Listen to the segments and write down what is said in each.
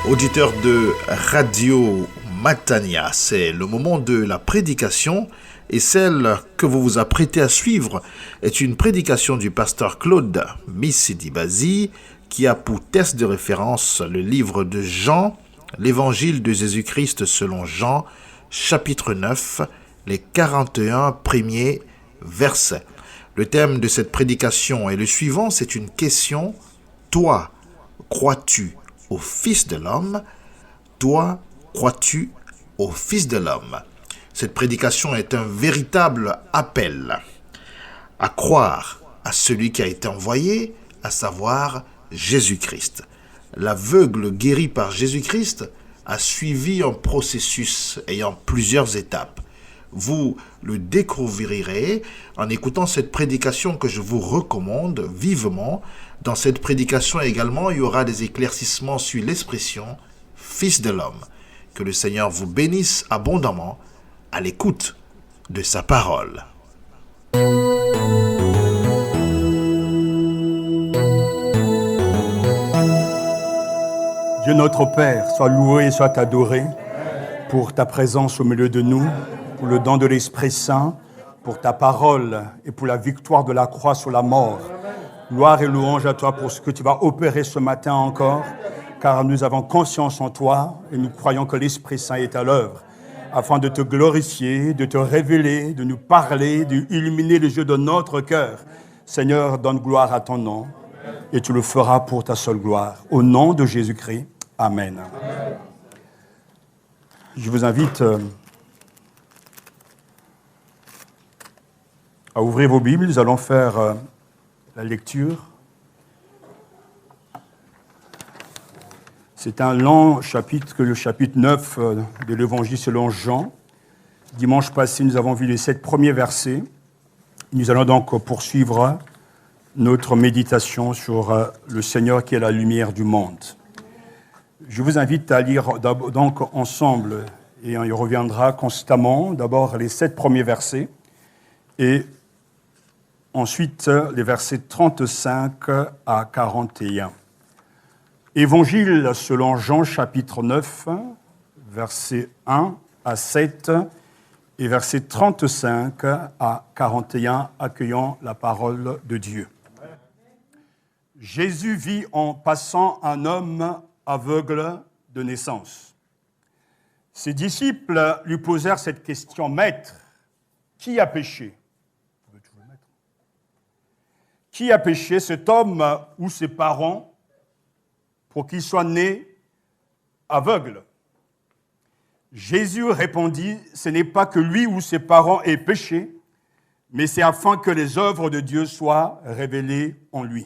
Auditeurs de Radio Matania, c'est le moment de la prédication et celle que vous vous apprêtez à suivre est une prédication du pasteur Claude Missidi-Bazi qui a pour texte de référence le livre de Jean, l'évangile de Jésus-Christ selon Jean, chapitre 9, les 41 premiers versets. Le thème de cette prédication est le suivant, c'est une question. Toi, crois-tu au Fils de l'homme? Toi, crois-tu au Fils de l'homme? Cette prédication est un véritable appel à croire à celui qui a été envoyé, à savoir Jésus-Christ. L'aveugle guéri par Jésus-Christ a suivi un processus ayant plusieurs étapes. Vous le découvrirez en écoutant cette prédication que je vous recommande vivement. Dans cette prédication également, il y aura des éclaircissements sur l'expression « Fils de l'homme ». Que le Seigneur vous bénisse abondamment à l'écoute de sa parole. Dieu notre Père, sois loué et sois adoré pour ta présence au milieu de nous, pour le don de l'Esprit Saint, pour ta parole et pour la victoire de la croix sur la mort. Gloire et louange à toi pour ce que tu vas opérer ce matin encore, car nous avons conscience en toi et nous croyons que l'Esprit Saint est à l'œuvre, afin de te glorifier, de te révéler, de nous parler, d'illuminer les yeux de notre cœur. Seigneur, donne gloire à ton nom et tu le feras pour ta seule gloire. Au nom de Jésus-Christ, Amen. Je vous invite à ouvrir vos Bibles. Nous allons faire la lecture. C'est un long chapitre, le chapitre 9 de l'Évangile selon Jean. Dimanche passé, nous avons vu les 7 premiers versets. Nous allons donc poursuivre notre méditation sur le Seigneur qui est la lumière du monde. Je vous invite à lire donc ensemble, et on y reviendra constamment, d'abord les 7 premiers versets, et ensuite les versets 35 à 41. Évangile selon Jean, chapitre 9, versets 1 à 7 et versets 35 à 41, accueillant la parole de Dieu. Jésus vit en passant un homme aveugle de naissance. Ses disciples lui posèrent cette question: Maître, qui a péché? Qui a péché, cet homme ou ses parents, pour qu'il soit né aveugle? Jésus répondit: Ce n'est pas que lui ou ses parents aient péché, mais c'est afin que les œuvres de Dieu soient révélées en lui.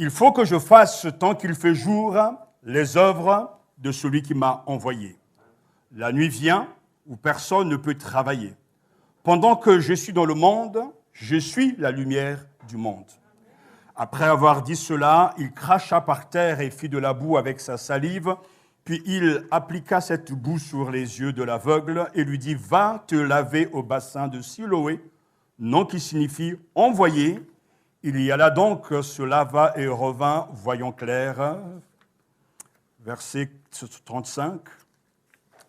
Il faut que je fasse, tant qu'il fait jour, les œuvres de celui qui m'a envoyé. La nuit vient où personne ne peut travailler. Pendant que je suis dans le monde, je suis la lumière du monde. Après avoir dit cela, il cracha par terre et fit de la boue avec sa salive, puis il appliqua cette boue sur les yeux de l'aveugle et lui dit: Va te laver au bassin de Siloé, nom qui signifie envoyé. Il y alla donc, se lava et revint, voyant clair. Verset 35.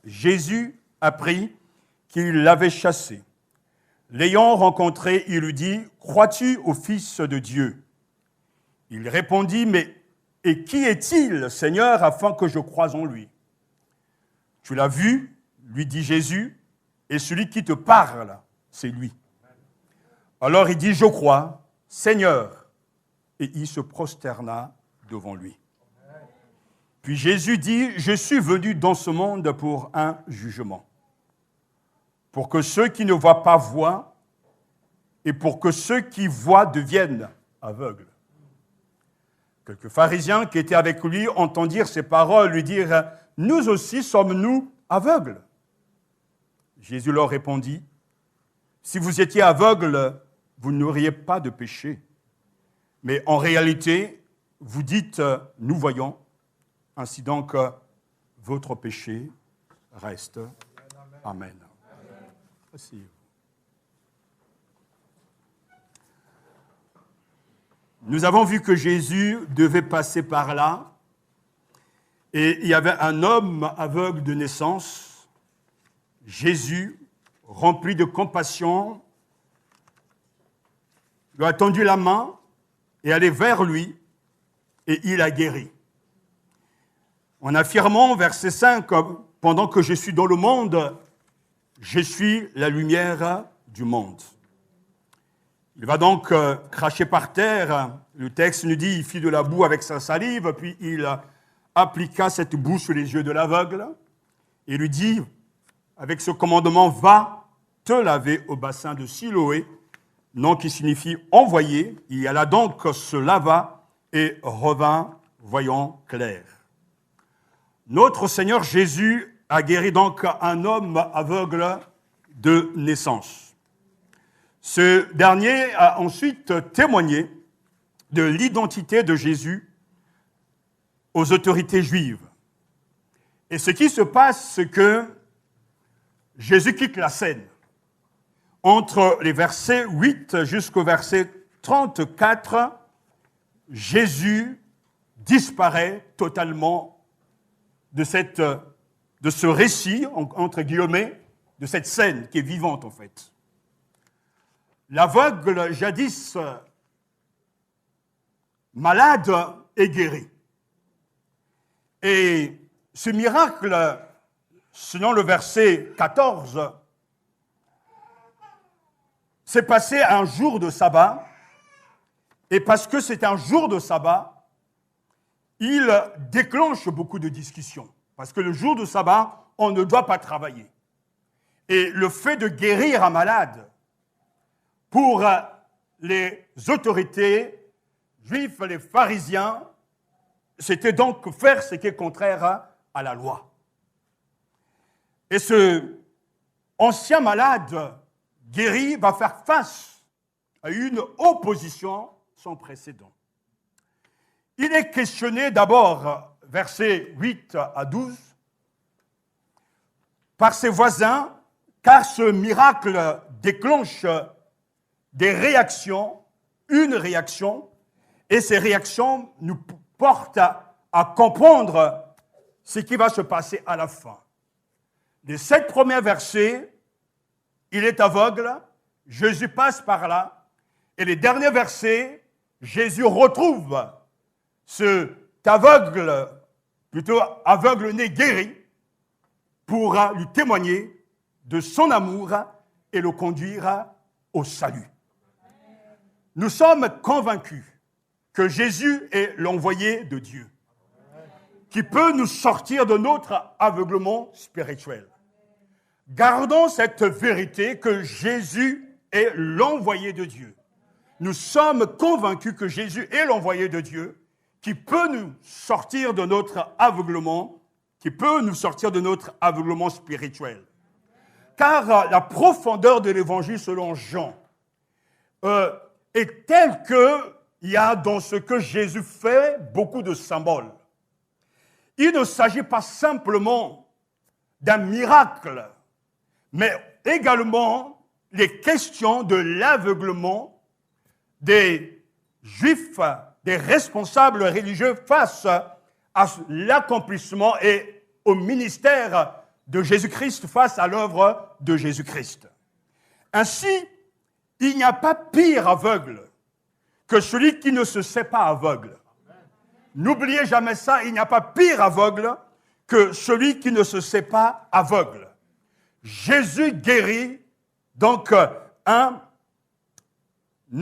Jésus apprit qu'il l'avait chassé. L'ayant rencontré, il lui dit: Crois-tu au Fils de Dieu? Il répondit: Mais et qui est-il, Seigneur, afin que je croie en lui? Tu l'as vu, lui dit Jésus, et celui qui te parle, c'est lui. Alors il dit: Je crois, Seigneur. Et il se prosterna devant lui. Puis Jésus dit: Je suis venu dans ce monde pour un jugement, pour que ceux qui ne voient pas voient, et pour que ceux qui voient deviennent aveugles. Quelques pharisiens qui étaient avec lui entendirent ces paroles lui dire: Nous aussi sommes-nous aveugles? Jésus leur répondit: Si vous étiez aveugles, vous n'auriez pas de péché. Mais en réalité, vous dites: Nous voyons. Ainsi donc, votre péché reste. Amen. Asseyez-vous. Nous avons vu que Jésus devait passer par là Et il y avait un homme aveugle de naissance. Jésus, rempli de compassion, lui a tendu la main et allé vers lui, et il a guéri. En affirmant, verset 5, « Pendant que je suis dans le monde, je suis la lumière du monde. » Il va donc cracher par terre. Le texte nous dit, il fit de la boue avec sa salive, puis il appliqua cette boue sur les yeux de l'aveugle et lui dit, avec ce commandement, « Va te laver au bassin de Siloé », nom qui signifie « envoyé ». Il alla donc, se lava et revint voyant clair. Notre Seigneur Jésus a guéri donc un homme aveugle de naissance. Ce dernier a ensuite témoigné de l'identité de Jésus aux autorités juives. Et ce qui se passe, c'est que Jésus quitte la scène. Entre les versets 8 jusqu'au verset 34, Jésus disparaît totalement de ce récit, entre guillemets, de cette scène qui est vivante en fait. L'aveugle, jadis malade, est guéri. Et ce miracle, selon le verset 14, s'est passé un jour de sabbat, et parce que c'est un jour de sabbat, il déclenche beaucoup de discussions. Parce que le jour de sabbat, on ne doit pas travailler. Et le fait de guérir un malade, pour les autorités juives, les pharisiens, c'était donc faire ce qui est contraire à la loi. Et ce ancien malade guéri va faire face à une opposition sans précédent. Il est questionné d'abord, versets 8 à 12, par ses voisins, car ce miracle déclenche des réactions, une réaction, et ces réactions nous portent à comprendre ce qui va se passer à la fin. Les 7 premiers versets, il est aveugle, Jésus passe par là, et les derniers versets, Jésus retrouve cet aveugle, plutôt aveugle-né guéri, pour lui témoigner de son amour et le conduire au salut. Nous sommes convaincus que Jésus est l'envoyé de Dieu, qui peut nous sortir de notre aveuglement spirituel. Gardons cette vérité que Jésus est l'envoyé de Dieu. Nous sommes convaincus que Jésus est l'envoyé de Dieu, qui peut nous sortir de notre aveuglement, spirituel. Car la profondeur de l'évangile selon Jean est telle qu'il y a dans ce que Jésus fait beaucoup de symboles. Il ne s'agit pas simplement d'un miracle, mais également les questions de l'aveuglement des Juifs, des responsables religieux face à l'accomplissement et au ministère de Jésus-Christ, face à l'œuvre de Jésus-Christ. Ainsi, il n'y a pas pire aveugle que celui qui ne se sait pas aveugle. N'oubliez jamais ça, il n'y a pas pire aveugle que celui qui ne se sait pas aveugle. Jésus guérit donc un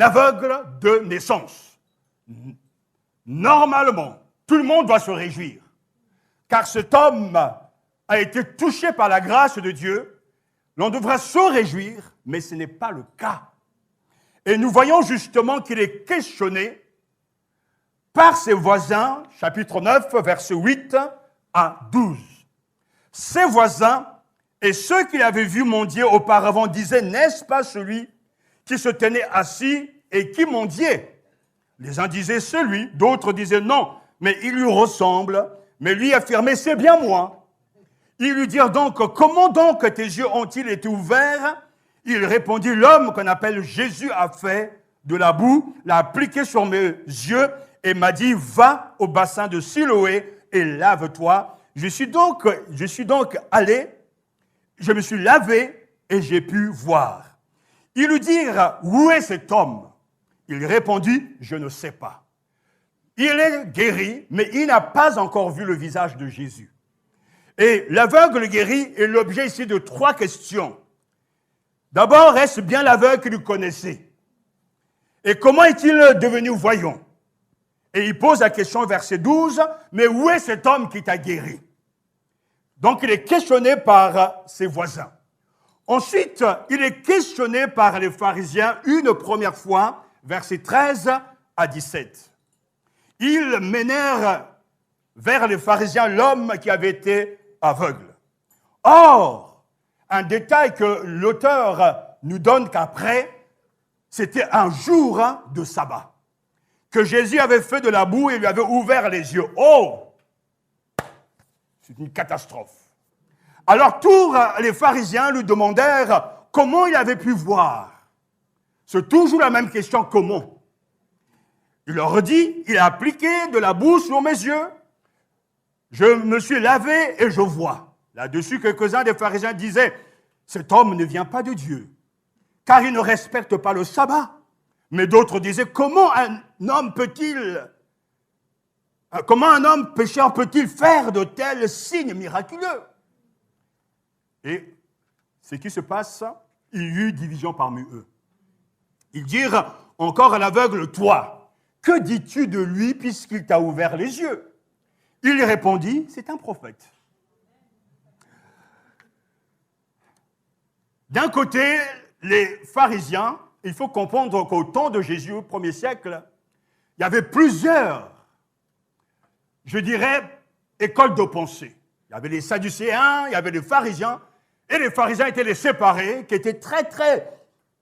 aveugle de naissance. Normalement, tout le monde doit se réjouir, car cet homme a été touché par la grâce de Dieu. L'on devra se réjouir, mais ce n'est pas le cas. Et nous voyons justement qu'il est questionné par ses voisins, chapitre 9, versets 8 à 12. Ses voisins et ceux qui l'avaient vu mendier auparavant disaient, « N'est-ce pas celui qui se tenait assis et qui mendiait ?» Les uns disaient, « C'est lui », d'autres disaient, « Non, mais il lui ressemble. » Mais lui affirmait, « C'est bien moi. » Ils lui dirent donc, « Comment donc tes yeux ont-ils été ouverts ?» Il répondit, « L'homme qu'on appelle Jésus a fait de la boue, l'a appliqué sur mes yeux et m'a dit, « Va au bassin de Siloé » et lave-toi. Je suis donc allé, je me suis lavé et j'ai pu voir. Ils lui dirent, où est cet homme? Il répondit, je ne sais pas. Il est guéri, mais il n'a pas encore vu le visage de Jésus. Et l'aveugle guéri est l'objet ici de 3 questions. D'abord, est-ce bien l'aveugle qu'il connaissait? Et comment est-il devenu voyant? Et il pose la question, verset 12, mais où est cet homme qui t'a guéri? Donc il est questionné par ses voisins. Ensuite, il est questionné par les pharisiens une première fois, versets 13 à 17. Ils menèrent vers les pharisiens l'homme qui avait été aveugle. Or, un détail que l'auteur nous donne qu'après, c'était un jour de sabbat, que Jésus avait fait de la boue et lui avait ouvert les yeux. Oh! C'est une catastrophe. Alors tous les pharisiens lui demandèrent comment il avait pu voir. C'est toujours la même question, comment? Il leur dit, il a appliqué de la boue sur mes yeux, je me suis lavé et je vois. Là-dessus, quelques-uns des pharisiens disaient, cet homme ne vient pas de Dieu, car il ne respecte pas le sabbat. Mais d'autres disaient, comment un homme pécheur peut-il faire de tels signes miraculeux? Et ce qui se passe, il y eut division parmi eux. Ils dirent encore à l'aveugle, toi, que dis-tu de lui puisqu'il t'a ouvert les yeux? Il répondit, c'est un prophète. D'un côté, les pharisiens, il faut comprendre qu'au temps de Jésus, au 1er siècle, il y avait plusieurs, je dirais, écoles de pensée. Il y avait les Sadducéens, il y avait les pharisiens, et les pharisiens étaient les séparés, qui étaient très, très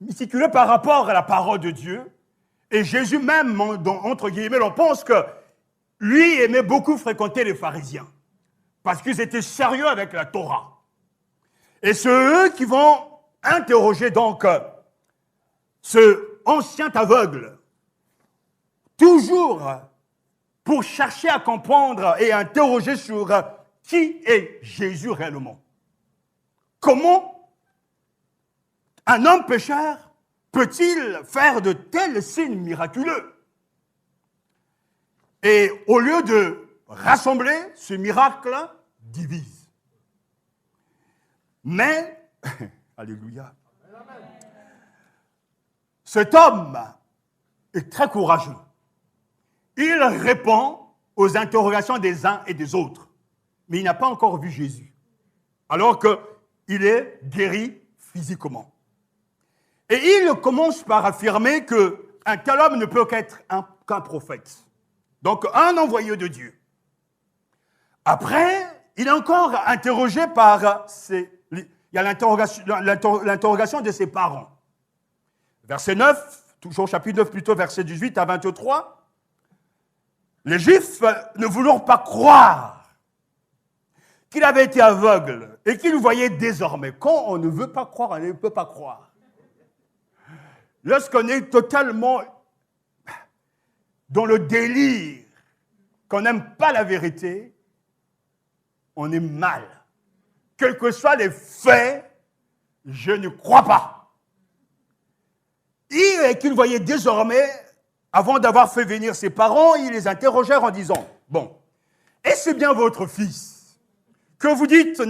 méticuleux par rapport à la parole de Dieu. Et Jésus même, entre guillemets, on pense que lui aimait beaucoup fréquenter les pharisiens, parce qu'ils étaient sérieux avec la Torah. Et c'est eux qui vont interroger donc ce ancien aveugle, toujours pour chercher à comprendre et à interroger sur qui est Jésus réellement. Comment un homme pécheur peut-il faire de tels signes miraculeux? Et au lieu de rassembler, ce miracle divise. Mais, alléluia, cet homme est très courageux. Il répond aux interrogations des uns et des autres, mais il n'a pas encore vu Jésus, alors qu'il est guéri physiquement. Et il commence par affirmer qu'un tel homme ne peut qu'être qu'un prophète, donc un envoyé de Dieu. Après, il est encore interrogé par il y a l'interrogation de ses parents. Verset 9, toujours chapitre 9 plutôt, verset 18 à 23. Les Juifs ne voulurent pas croire qu'il avait été aveugle et qu'il voyait désormais. Quand on ne veut pas croire, on ne peut pas croire. Lorsqu'on est totalement dans le délire, qu'on n'aime pas la vérité, on est mal. Quels que soient les faits, je ne crois pas. Et qu'il voyait désormais, avant d'avoir fait venir ses parents, ils les interrogèrent en disant, bon, est-ce bien votre fils que vous dites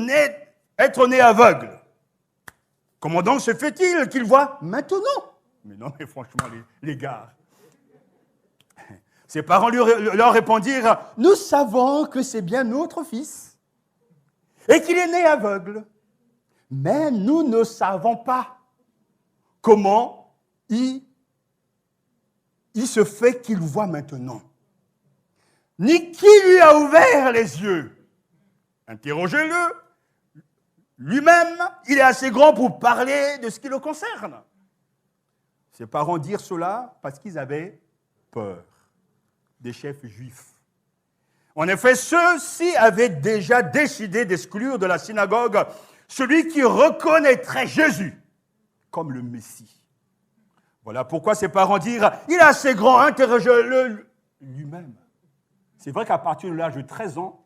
être né aveugle? Comment donc se fait-il qu'il voit maintenant? Mais non, mais franchement, les gars. Ses parents leur répondirent, nous savons que c'est bien notre fils et qu'il est né aveugle. Mais nous ne savons pas comment il se fait qu'il voit maintenant, ni qui lui a ouvert les yeux. Interrogez-le. Lui-même, il est assez grand pour parler de ce qui le concerne. Ses parents dirent cela parce qu'ils avaient peur des chefs juifs. En effet, ceux-ci avaient déjà décidé d'exclure de la synagogue celui qui reconnaîtrait Jésus comme le Messie. Voilà pourquoi ses parents dirent, il est assez grand, interrogez-le lui-même. C'est vrai qu'à partir de l'âge de 13 ans,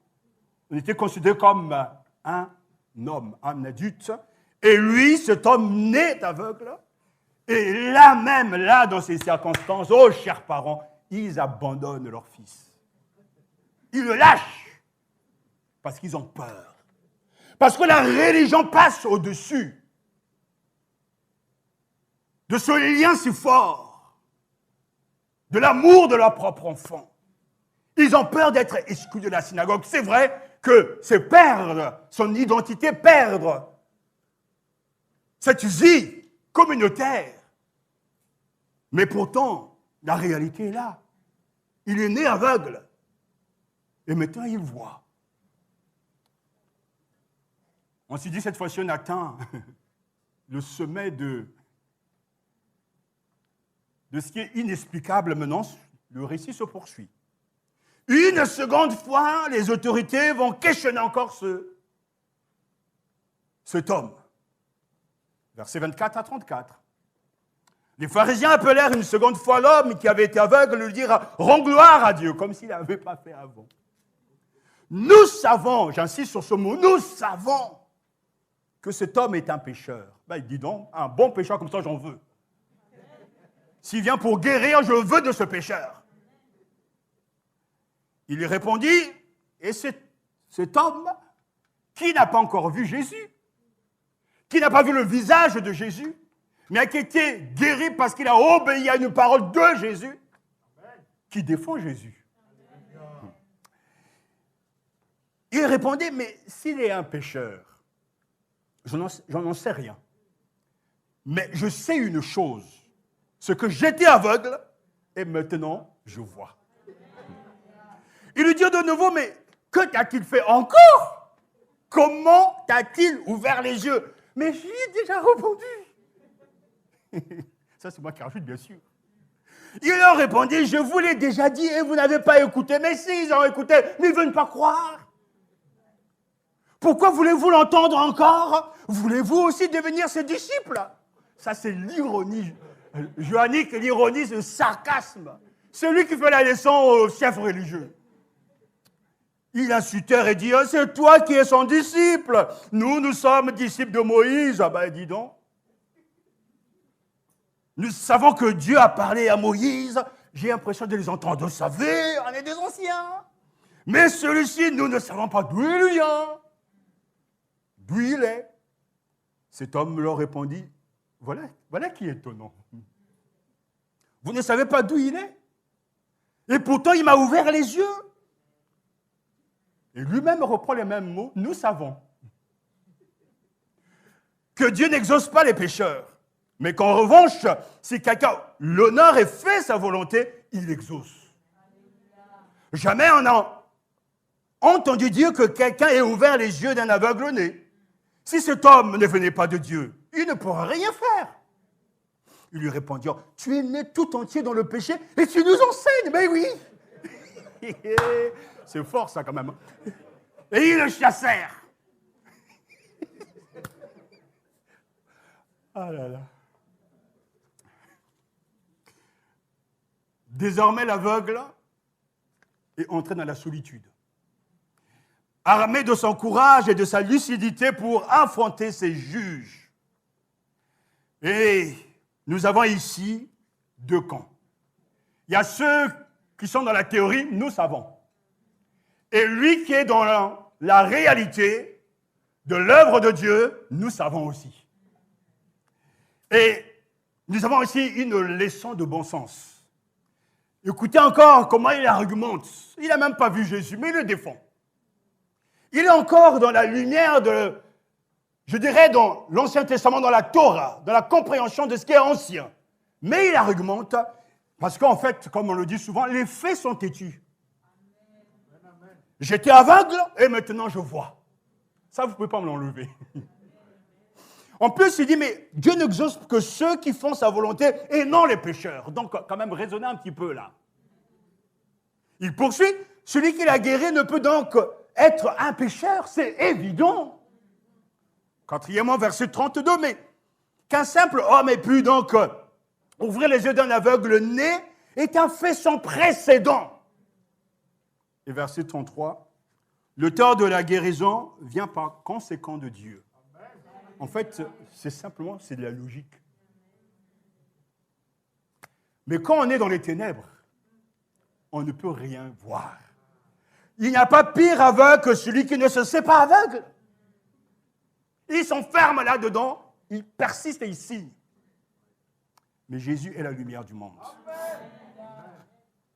On était considéré comme un homme, un adulte. Et lui, cet homme naît aveugle. Et là même, là, dans ces circonstances, oh, chers parents, ils abandonnent leur fils. Ils le lâchent parce qu'ils ont peur. Parce que la religion passe au-dessus de ce lien si fort, de l'amour de leur propre enfant. Ils ont peur d'être exclus de la synagogue. C'est vrai que c'est perdre son identité, perdre cette vie communautaire. Mais pourtant, la réalité est là. Il est né aveugle. Et maintenant, il voit. On s'est dit, cette fois-ci, on atteint le sommet de ce qui est inexplicable. Maintenant, le récit se poursuit. Une seconde fois, les autorités vont questionner encore cet homme. Versets 24 à 34. Les pharisiens appelèrent une seconde fois l'homme qui avait été aveugle, lui dire « Rends gloire à Dieu », comme s'il n'avait pas fait avant. Nous savons, j'insiste sur ce mot, nous savons que cet homme est un pécheur. Ben, dis donc, un bon pécheur comme ça, j'en veux. S'il vient pour guérir, je veux de ce pécheur. Il lui répondit, et cet homme, qui n'a pas encore vu Jésus, qui n'a pas vu le visage de Jésus, mais qui a été guéri parce qu'il a obéi à une parole de Jésus, qui défend Jésus. Il répondait, mais s'il est un pécheur, je n'en sais rien. Mais je sais une chose, c'est que j'étais aveugle et maintenant je vois. Il lui dit de nouveau, mais que t'a-t-il fait encore? Comment t'a-t-il ouvert les yeux? Mais j'y ai déjà répondu. Ça, c'est moi qui rajoute, bien sûr. Il leur répondit, je vous l'ai déjà dit et vous n'avez pas écouté. Mais si, ils ont écouté, mais ils ne veulent pas croire. Pourquoi voulez-vous l'entendre encore? Voulez-vous aussi devenir ses disciples? Ça, c'est l'ironie johannique, l'ironie, c'est le sarcasme. C'est lui qui fait la leçon au chef religieux. Il insultait et dit, c'est toi qui es son disciple. Nous sommes disciples de Moïse. Ah ben, dis donc. Nous savons que Dieu a parlé à Moïse. J'ai l'impression de les entendre. Vous savez, on est des anciens. Mais celui-ci, nous ne savons pas d'où il vient. D'où il est. Cet homme leur répondit, voilà qui est étonnant. Vous ne savez pas d'où il est? Et pourtant, il m'a ouvert les yeux. Et lui-même reprend les mêmes mots. Nous savons que Dieu n'exauce pas les pécheurs. Mais qu'en revanche, si quelqu'un l'honneur et fait sa volonté, il exauce. Jamais on n'a entendu dire que quelqu'un ait ouvert les yeux d'un aveugle-né. Si cet homme ne venait pas de Dieu, il ne pourrait rien faire. Ils lui répondirent, tu es né tout entier dans le péché et tu nous enseignes. Mais oui. C'est fort ça quand même. Et ils le chassèrent. Ah là là. Désormais, l'aveugle est entré dans la solitude, armé de son courage et de sa lucidité pour affronter ses juges. Et nous avons ici deux camps. Il y a ceux qui sont dans la théorie, nous savons. Et lui qui est dans la réalité de l'œuvre de Dieu, nous savons aussi. Et nous avons aussi une leçon de bon sens. Écoutez encore comment il argumente. Il n'a même pas vu Jésus, mais il le défend. Il est encore dans la lumière je dirais, dans l'Ancien Testament, dans la Torah, dans la compréhension de ce qui est ancien. Mais il argumente, parce qu'en fait, comme on le dit souvent, les faits sont têtus. J'étais aveugle et maintenant je vois. Ça, vous ne pouvez pas me l'enlever. En plus, il dit, mais Dieu n'exauce que ceux qui font sa volonté et non les pécheurs. Donc, quand même, raisonnez un petit peu là. Il poursuit, celui qui l'a guéri ne peut donc être un pécheur, c'est évident. Quatrièmement, verset 32, mais qu'un simple homme ait pu donc ouvrir les yeux d'un aveugle né est un fait sans précédent. Et verset 33, L'auteur de la guérison vient par conséquent de Dieu. En fait, c'est de la logique. Mais quand on est dans les ténèbres, on ne peut rien voir. Il n'y a pas pire aveugle que celui qui ne se sait pas aveugle. Il s'enferme là-dedans, il persiste et il signe. Mais Jésus est la lumière du monde.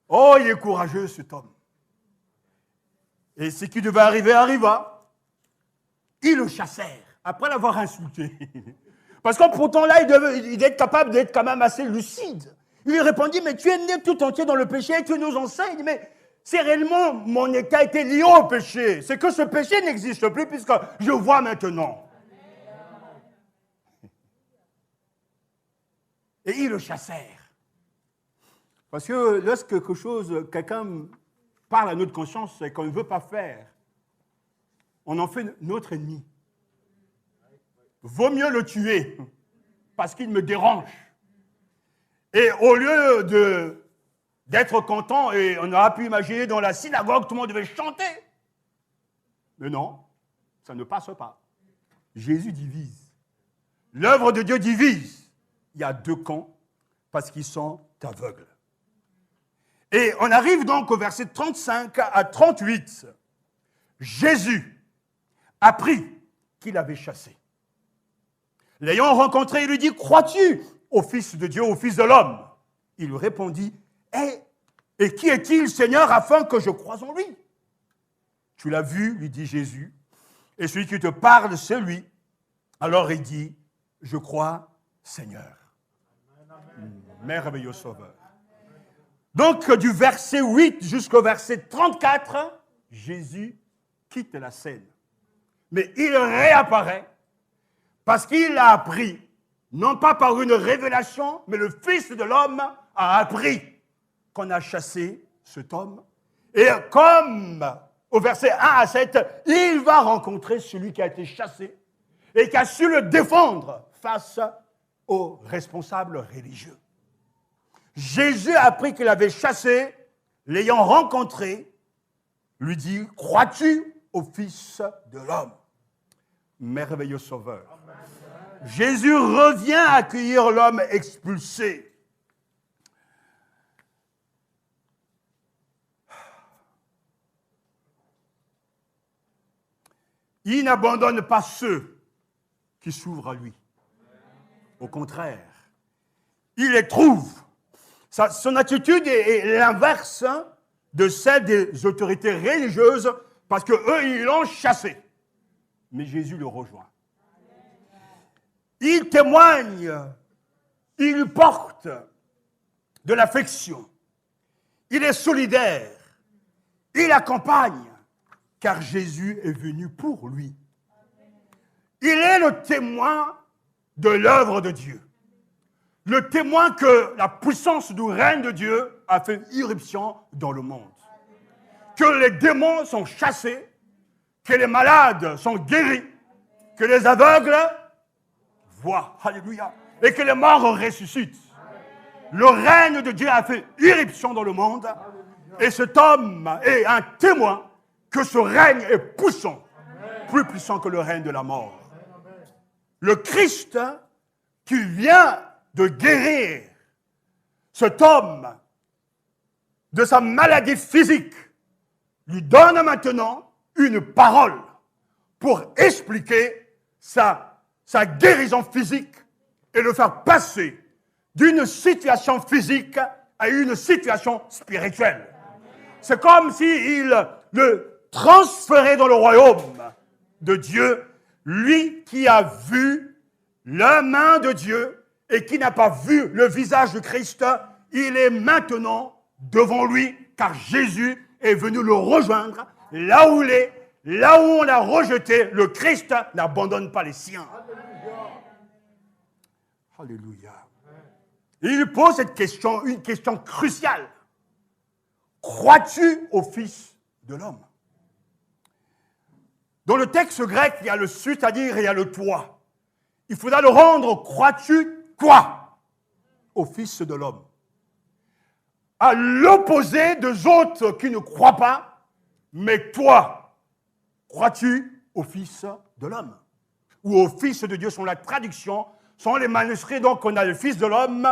Oh, il est courageux cet homme. Et ce qui devait arriver arriva. Ils le chassèrent, après l'avoir insulté. Parce que pourtant là, il devait être capable d'être quand même assez lucide. Il lui répondit, mais tu es né tout entier dans le péché et tu nous enseignes. Mais c'est réellement mon état était lié au péché. C'est que ce péché n'existe plus puisque je vois maintenant. Et ils le chassèrent. Parce que lorsque quelque chose, quelqu'un parle à notre conscience et qu'on ne veut pas faire, on en fait notre ennemi. Vaut mieux le tuer parce qu'il me dérange. Et au lieu d'être content, et on aurait pu imaginer dans la synagogue, tout le monde devait chanter. Mais non, ça ne passe pas. Jésus divise. L'œuvre de Dieu divise. Il y a deux camps parce qu'ils sont aveugles. Et on arrive donc au verset 35 à 38. Jésus apprit qu'il avait chassé. L'ayant rencontré, il lui dit, crois-tu au Fils de Dieu, au Fils de l'homme? Il lui répondit, et qui est-il, Seigneur, afin que je croie en lui? Tu l'as vu, lui dit Jésus, et celui qui te parle, c'est lui. Alors il dit, je crois, Seigneur. Merveilleux Sauveur. Donc, du verset 8 jusqu'au verset 34, Jésus quitte la scène. Mais il réapparaît parce qu'il a appris, non pas par une révélation, mais le Fils de l'homme a appris qu'on a chassé cet homme. Et comme au verset 1 à 7, il va rencontrer celui qui a été chassé et qui a su le défendre face aux responsables religieux. Jésus a appris qu'il avait chassé, l'ayant rencontré, lui dit, crois-tu au Fils de l'homme? Merveilleux Sauveur. Amen. Jésus revient accueillir l'homme expulsé. Il n'abandonne pas ceux qui s'ouvrent à lui. Au contraire, il les trouve. Son attitude est l'inverse de celle des autorités religieuses parce qu'eux, ils l'ont chassé. Mais Jésus le rejoint. Il témoigne, il porte de l'affection. Il est solidaire, il accompagne, car Jésus est venu pour lui. Il est le témoin de l'œuvre de Dieu. Le témoin que la puissance du règne de Dieu a fait irruption dans le monde. Que les démons sont chassés, que les malades sont guéris, que les aveugles voient, alléluia, et que les morts ressuscitent. Le règne de Dieu a fait irruption dans le monde, et cet homme est un témoin que ce règne est puissant, plus puissant que le règne de la mort. Le Christ qui vient de guérir cet homme de sa maladie physique, lui donne maintenant une parole pour expliquer sa guérison physique et le faire passer d'une situation physique à une situation spirituelle. C'est comme s'il le transférait dans le royaume de Dieu, lui qui a vu la main de Dieu et qui n'a pas vu le visage de Christ, il est maintenant devant lui, car Jésus est venu le rejoindre là où il est, là où on l'a rejeté. Le Christ n'abandonne pas les siens. Alléluia. Il pose cette question, une question cruciale. Crois-tu au Fils de l'homme? Dans le texte grec, il y a le su, c'est-à-dire il y a le toi. Il faudra le rendre, crois-tu quoi? Au Fils de l'homme. À l'opposé des autres qui ne croient pas, mais toi, crois-tu au Fils de l'homme? Ou au Fils de Dieu, sont la traduction, sont les manuscrits, donc on a le Fils de l'homme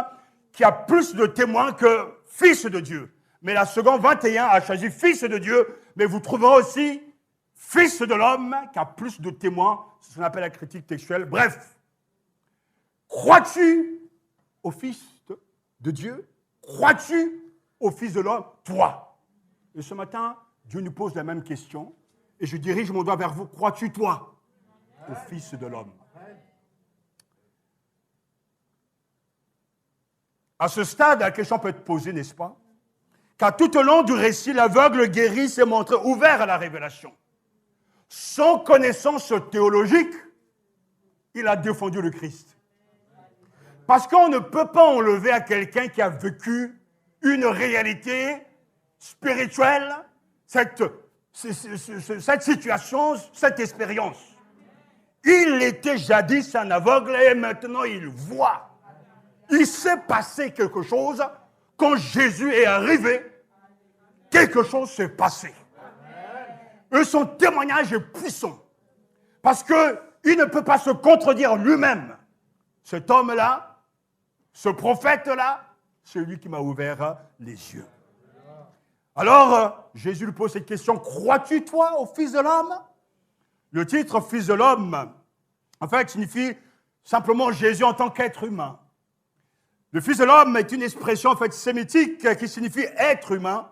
qui a plus de témoins que Fils de Dieu. Mais la seconde 21 a choisi Fils de Dieu, mais vous trouverez aussi Fils de l'homme qui a plus de témoins, c'est ce qu'on appelle la critique textuelle. Bref, crois-tu au Fils de Dieu? Crois-tu au Fils de l'homme? Toi. Et ce matin, Dieu nous pose la même question, et je dirige mon doigt vers vous. Crois-tu, toi, au Fils de l'homme? À ce stade, la question peut être posée, n'est-ce pas? Car tout au long du récit, l'aveugle guéri s'est montré ouvert à la révélation. Sans connaissance théologique, il a défendu le Christ. Parce qu'on ne peut pas enlever à quelqu'un qui a vécu une réalité spirituelle, cette situation, cette expérience. Il était jadis un aveugle et maintenant il voit. Il s'est passé quelque chose. Quand Jésus est arrivé, quelque chose s'est passé. Et son témoignage est puissant. Parce qu'il ne peut pas se contredire lui-même. Cet homme-là, ce prophète-là, c'est lui qui m'a ouvert les yeux. Alors, Jésus lui pose cette question, crois-tu toi au Fils de l'homme? Le titre Fils de l'homme, en fait, signifie simplement Jésus en tant qu'être humain. Le Fils de l'homme est une expression en fait sémitique qui signifie être humain.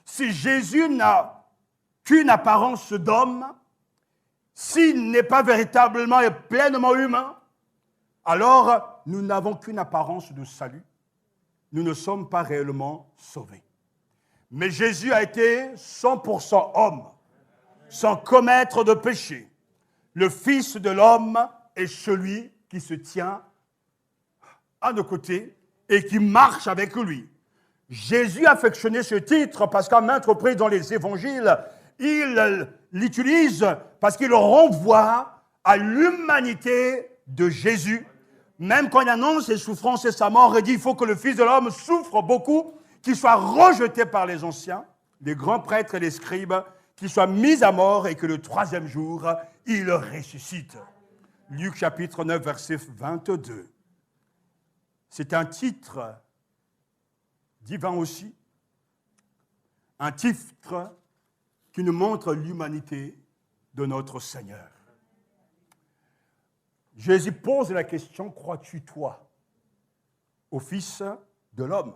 Si Jésus n'a qu'une apparence d'homme, s'il n'est pas véritablement et pleinement humain, alors nous n'avons qu'une apparence de salut. Nous ne sommes pas réellement sauvés. Mais Jésus a été 100% homme, sans commettre de péché. Le Fils de l'homme est celui qui se tient à nos côtés et qui marche avec lui. Jésus a affectionné ce titre parce qu'à maintes reprises dans les évangiles, il l'utilise parce qu'il renvoie à l'humanité de Jésus. Même quand il annonce ses souffrances et sa mort, il dit qu'il faut que le Fils de l'homme souffre beaucoup, qu'il soit rejeté par les anciens, les grands prêtres et les scribes, qu'il soit mis à mort et que le troisième jour, il ressuscite. Luc chapitre 9, verset 22. C'est un titre divin aussi, un titre qui nous montre l'humanité de notre Seigneur. Jésus pose la question, crois-tu toi au Fils de l'homme?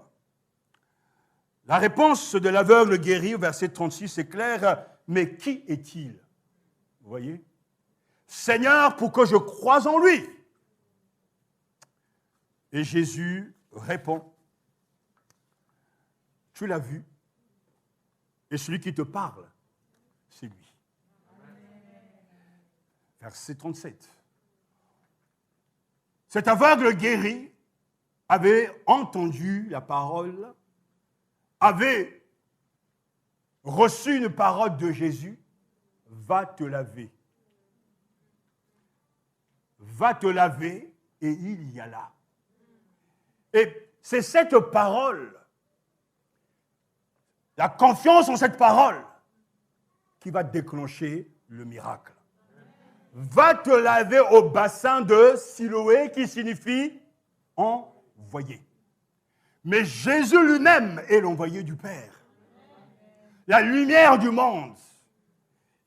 La réponse de l'aveugle guéri au verset 36 est claire, mais qui est-il? Vous voyez? Seigneur, pour que je croie en lui. Et Jésus répond, tu l'as vu, et celui qui te parle, c'est lui. Verset 37. Cet aveugle guéri avait entendu la parole, avait reçu une parole de Jésus, va te laver. Va te laver, et il y alla. Et c'est cette parole, la confiance en cette parole, qui va déclencher le miracle. Va te laver au bassin de Siloé, qui signifie envoyé. Mais Jésus lui-même est l'envoyé du Père. La lumière du monde.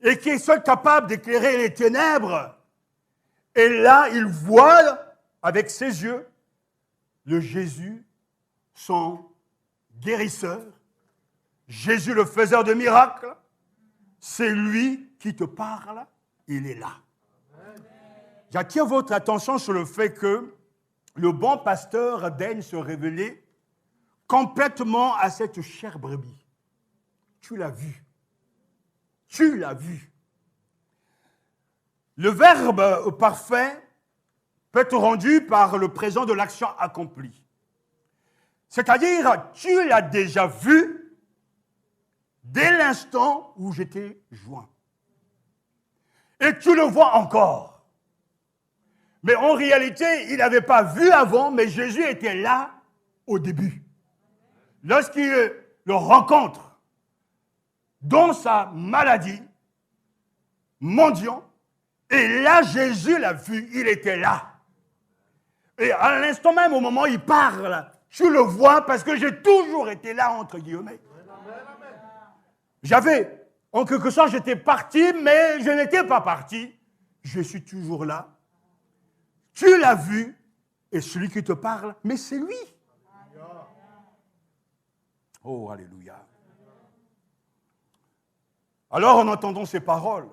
Et qui est seul capable d'éclairer les ténèbres. Et là, il voit avec ses yeux le Jésus, son guérisseur. Jésus, le faiseur de miracles. C'est lui qui te parle. Il est là. J'attire votre attention sur le fait que le bon pasteur daigne se révéler complètement à cette chère brebis. Tu l'as vu. Tu l'as vu. Le verbe parfait peut être rendu par le présent de l'action accomplie. C'est-à-dire, tu l'as déjà vu dès l'instant où j'étais joint. Et tu le vois encore. Mais en réalité, il n'avait pas vu avant, mais Jésus était là au début. Lorsqu'il le rencontre dans sa maladie, mendiant. Et là, Jésus l'a vu, il était là. Et à l'instant même, au moment où il parle, je le vois parce que j'ai toujours été là, entre guillemets. J'avais, en quelque sorte, j'étais parti, mais je n'étais pas parti. Je suis toujours là. Tu l'as vu, et celui qui te parle, mais c'est lui. Oh, alléluia. Alors, en entendant ces paroles,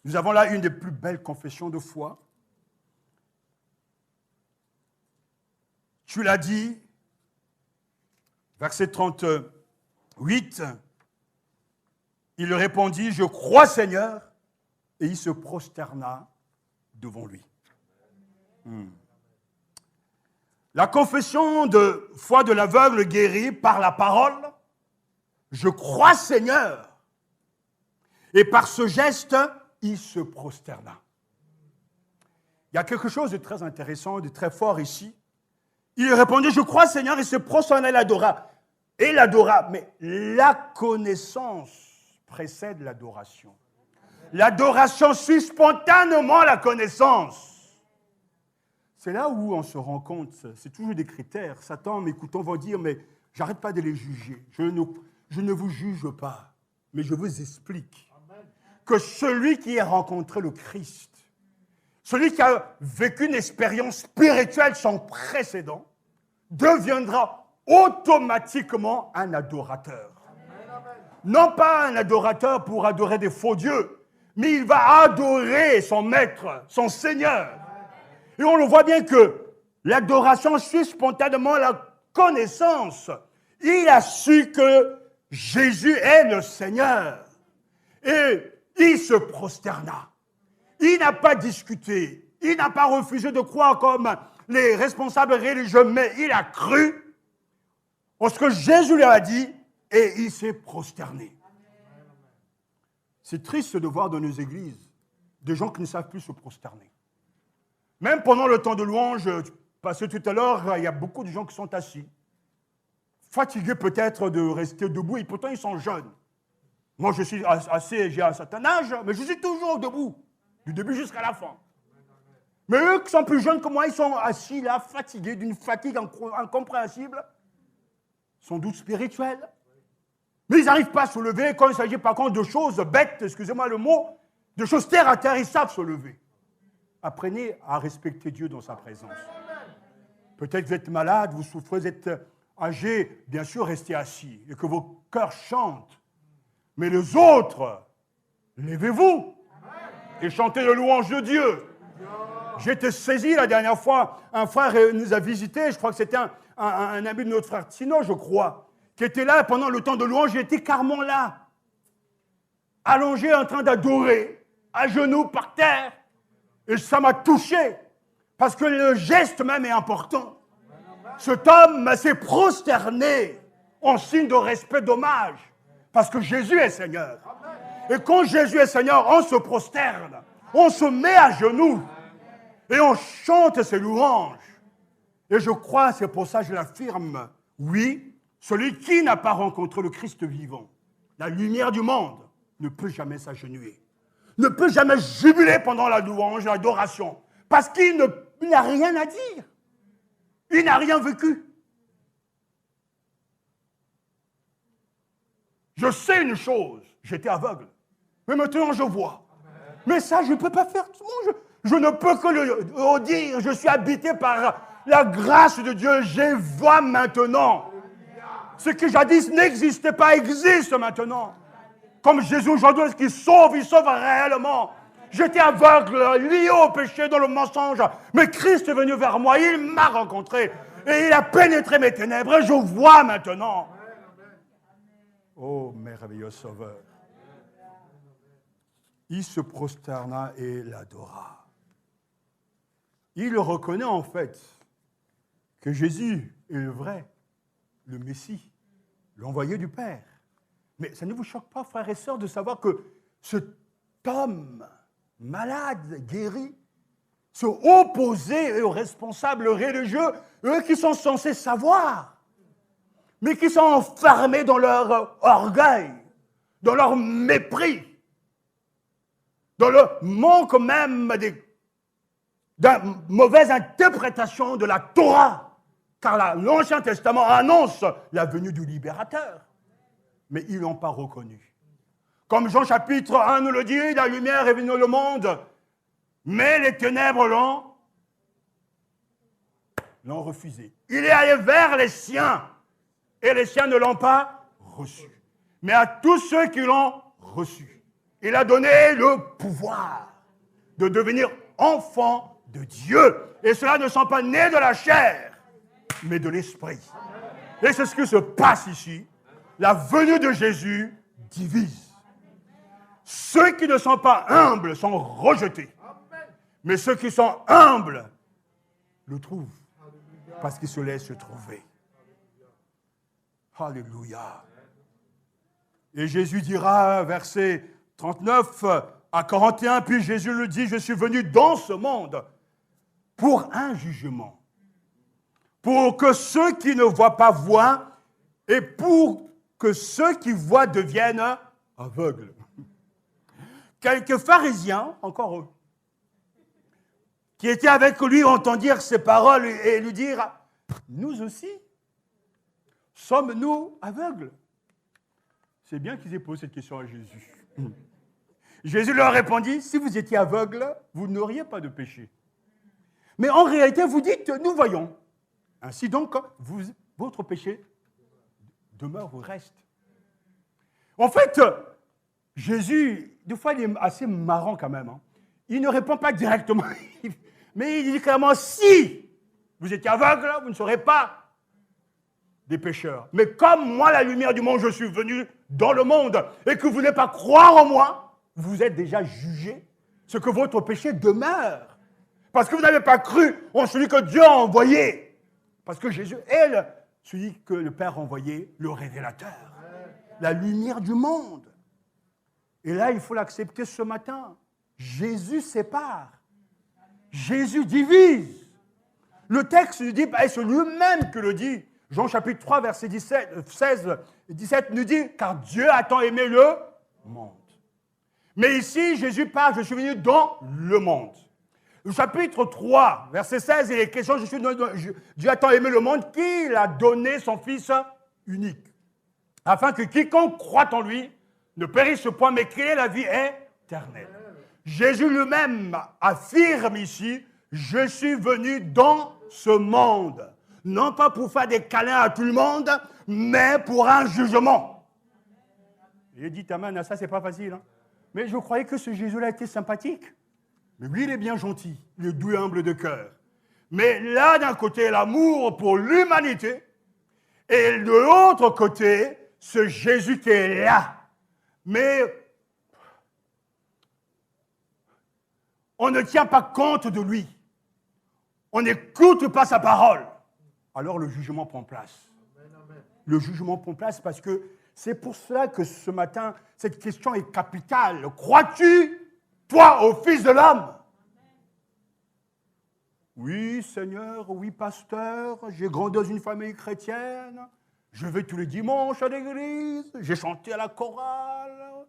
nous avons là une des plus belles confessions de foi. Tu l'as dit, verset 38, il répondit, je crois Seigneur, et il se prosterna devant lui. La confession de foi de l'aveugle guéri par la parole, je crois Seigneur, et par ce geste, il se prosterna. Il y a quelque chose de très intéressant, de très fort ici. Il répondit, je crois Seigneur, et se prosterna et l'adora. Et l'adora, mais la connaissance précède l'adoration. L'adoration suit spontanément la connaissance. C'est là où on se rend compte, c'est toujours des critères. Satan, m'écoutant, va dire, mais j'arrête pas de les juger. Je ne vous juge pas, mais je vous explique que celui qui a rencontré le Christ, celui qui a vécu une expérience spirituelle sans précédent, deviendra automatiquement un adorateur. Non pas un adorateur pour adorer des faux dieux, mais il va adorer son maître, son Seigneur. Et on le voit bien que l'adoration suit spontanément la connaissance. Il a su que Jésus est le Seigneur. Et il se prosterna. Il n'a pas discuté. Il n'a pas refusé de croire comme les responsables religieux, mais il a cru en ce que Jésus lui a dit et il s'est prosterné. C'est triste de voir dans nos églises des gens qui ne savent plus se prosterner. Même pendant le temps de louange, parce que tout à l'heure, il y a beaucoup de gens qui sont assis, fatigués peut-être de rester debout, et pourtant ils sont jeunes. Moi, je suis assez, j'ai un certain âge, mais je suis toujours debout, du début jusqu'à la fin. Mais eux qui sont plus jeunes que moi, ils sont assis là, fatigués d'une fatigue incompréhensible, sans doute spirituelle. Mais ils n'arrivent pas à se lever quand il s'agit par contre de choses bêtes, excusez-moi le mot, de choses terre à terre, ils savent se lever. Apprenez à respecter Dieu dans sa présence. Peut-être que vous êtes malade, vous souffrez, vous êtes âgé, bien sûr, restez assis et que vos cœurs chantent. Mais les autres, levez-vous et chantez le louange de Dieu. J'ai été saisi la dernière fois, un frère nous a visité, je crois que c'était un ami de notre frère Tino, je crois, qui était là pendant le temps de louange, j'étais carrément là, allongé en train d'adorer, à genoux par terre. Et ça m'a touché, parce que le geste même est important. Cet homme s'est prosterné en signe de respect, d'hommage, parce que Jésus est Seigneur. Et quand Jésus est Seigneur, on se prosterne, on se met à genoux, et on chante ses louanges. Et je crois, c'est pour ça que je l'affirme, oui, celui qui n'a pas rencontré le Christ vivant, la lumière du monde, ne peut jamais s'agenouiller. Ne peut jamais jubiler pendant la louange, l'adoration, parce qu'il n'a rien à dire. Il n'a rien vécu. Je sais une chose, j'étais aveugle, mais maintenant je vois. Mais ça, je ne peux pas faire. Je ne peux que le dire. Je suis habité par la grâce de Dieu. Je vois maintenant. Ce qui jadis n'existait pas existe maintenant. Comme Jésus aujourd'hui, il sauve réellement. J'étais aveugle, lié au péché, dans le mensonge. Mais Christ est venu vers moi, il m'a rencontré. Et il a pénétré mes ténèbres et je vois maintenant. Oh, merveilleux Sauveur. Il se prosterna et l'adora. Il reconnaît en fait que Jésus est le vrai, le Messie, l'envoyé du Père. Mais ça ne vous choque pas, frères et sœurs, de savoir que cet homme malade, guéri, se opposait aux responsables religieux, eux qui sont censés savoir, mais qui sont enfermés dans leur orgueil, dans leur mépris. dans le manque même d'une mauvaise interprétation de la Torah, car l'Ancien Testament annonce la venue du libérateur, mais ils ne l'ont pas reconnu. Comme Jean chapitre 1 nous le dit, la lumière est venue dans le monde, mais les ténèbres l'ont refusé. Il est allé vers les siens, et les siens ne l'ont pas reçu. Mais à tous ceux qui l'ont reçu, il a donné le pouvoir de devenir enfants de Dieu. Et ceux-là ne sont pas nés de la chair, mais de l'esprit. Et c'est ce qui se passe ici. La venue de Jésus divise. Ceux qui ne sont pas humbles sont rejetés. Mais ceux qui sont humbles le trouvent. Parce qu'ils se laissent trouver. Alléluia. Et Jésus dira, verset 39 à 41, puis Jésus le dit, je suis venu dans ce monde pour un jugement. Pour que ceux qui ne voient pas voient, et pour que ceux qui voient deviennent aveugles. Quelques pharisiens, encore eux, qui étaient avec lui, entendirent ces paroles et lui dire, nous aussi, sommes-nous aveugles? C'est bien qu'ils aient posé cette question à Jésus. Jésus leur répondit, si vous étiez aveugles, vous n'auriez pas de péché. Mais en réalité, vous dites, nous voyons. Ainsi donc, votre péché demeure ou reste. En fait, Jésus, des fois, il est assez marrant quand même. Il ne répond pas directement, mais il dit clairement, si vous étiez aveugle, vous ne serez pas des pécheurs. Mais comme moi, la lumière du monde, je suis venu dans le monde, et que vous n'allez pas croire en moi, vous êtes déjà jugé, ce que votre péché demeure. Parce que vous n'avez pas cru en celui que Dieu a envoyé. Parce que Jésus est celui que le Père a envoyé, le révélateur, la lumière du monde. Et là, il faut l'accepter ce matin. Jésus sépare. Jésus divise. Le texte nous dit, c'est lui-même qui le dit. Jean chapitre 3, verset 16 et 17 nous dit, car Dieu a tant aimé le monde. Mais ici, Jésus parle, je suis venu dans le monde. Le chapitre 3, verset 16, il est question, Dieu a tant aimé le monde qu'il a donné son Fils unique, afin que quiconque croit en lui ne périsse point, mais qu'il ait la vie éternelle. Jésus lui-même affirme ici, je suis venu dans ce monde. Non pas pour faire des câlins à tout le monde, mais pour un jugement. Il dit, amen, ça c'est pas facile. Mais je croyais que ce Jésus-là était sympathique. Mais lui, il est bien gentil, il est doux et humble de cœur. Mais là, d'un côté, l'amour pour l'humanité, et de l'autre côté, ce Jésus qui est là. Mais on ne tient pas compte de lui. On n'écoute pas sa parole. Alors le jugement prend place. Le jugement prend place parce que c'est pour cela que ce matin, cette question est capitale. Crois-tu, toi, au Fils de l'homme? Oui, Seigneur, oui, pasteur, j'ai grandi dans une famille chrétienne, je vais tous les dimanches à l'église, j'ai chanté à la chorale,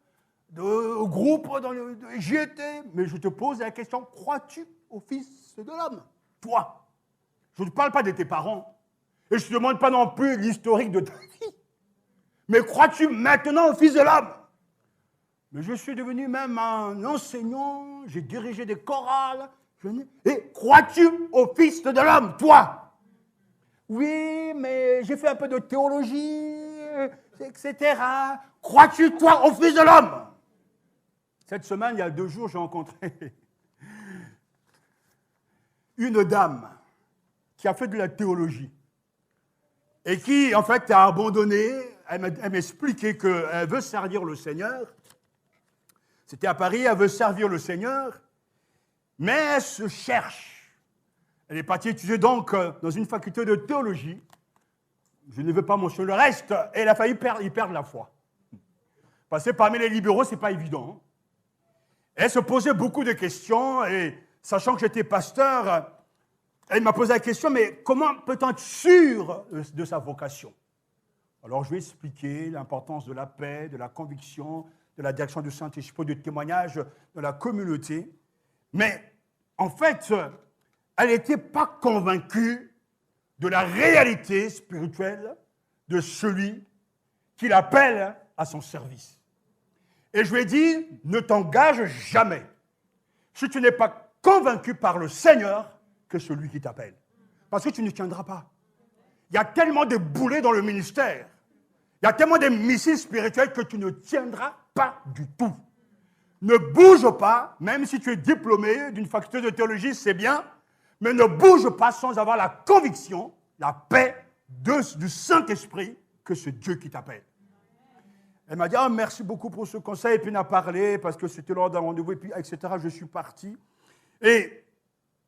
au groupe, j'y étais, mais je te pose la question, crois-tu au Fils de l'homme? Toi. Je ne parle pas de tes parents. Et je ne te demande pas non plus l'historique de ta vie. Mais crois-tu maintenant au Fils de l'homme? Mais je suis devenu même un enseignant, j'ai dirigé des chorales. Et crois-tu au Fils de l'homme, toi? Oui, mais j'ai fait un peu de théologie, etc. Crois-tu, toi, au Fils de l'homme? Cette semaine, il y a 2 jours, j'ai rencontré une dame qui a fait de la théologie et qui, en fait, a abandonné. Elle m'expliquait qu'elle veut servir le Seigneur. C'était à Paris, elle veut servir le Seigneur, mais elle se cherche. Elle est partie étudier donc dans une faculté de théologie. Je ne veux pas mentionner le reste. Et elle a failli perdre la foi. Passer parmi les libéraux, ce n'est pas évident. Elle se posait beaucoup de questions et sachant que j'étais pasteur, elle m'a posé la question, mais comment peut-on être sûr de sa vocation? Alors je lui ai expliqué l'importance de la paix, de la conviction, de la direction du Saint-Esprit, de témoignage de la communauté. Mais en fait, elle n'était pas convaincue de la réalité spirituelle de celui qui l'appelle à son service. Et je lui ai dit, ne t'engage jamais si tu n'es pas convaincu par le Seigneur que celui qui t'appelle. Parce que tu ne tiendras pas. Il y a tellement de boulets dans le ministère. Il y a tellement de missiles spirituels que tu ne tiendras pas du tout. Ne bouge pas, même si tu es diplômé d'une faculté de théologie, c'est bien, mais ne bouge pas sans avoir la conviction, la paix du Saint-Esprit que c'est Dieu qui t'appelle. Elle m'a dit, ah, merci beaucoup pour ce conseil, et puis elle a parlé, parce que c'était lors d'un rendez-vous, et puis, etc., je suis parti. Et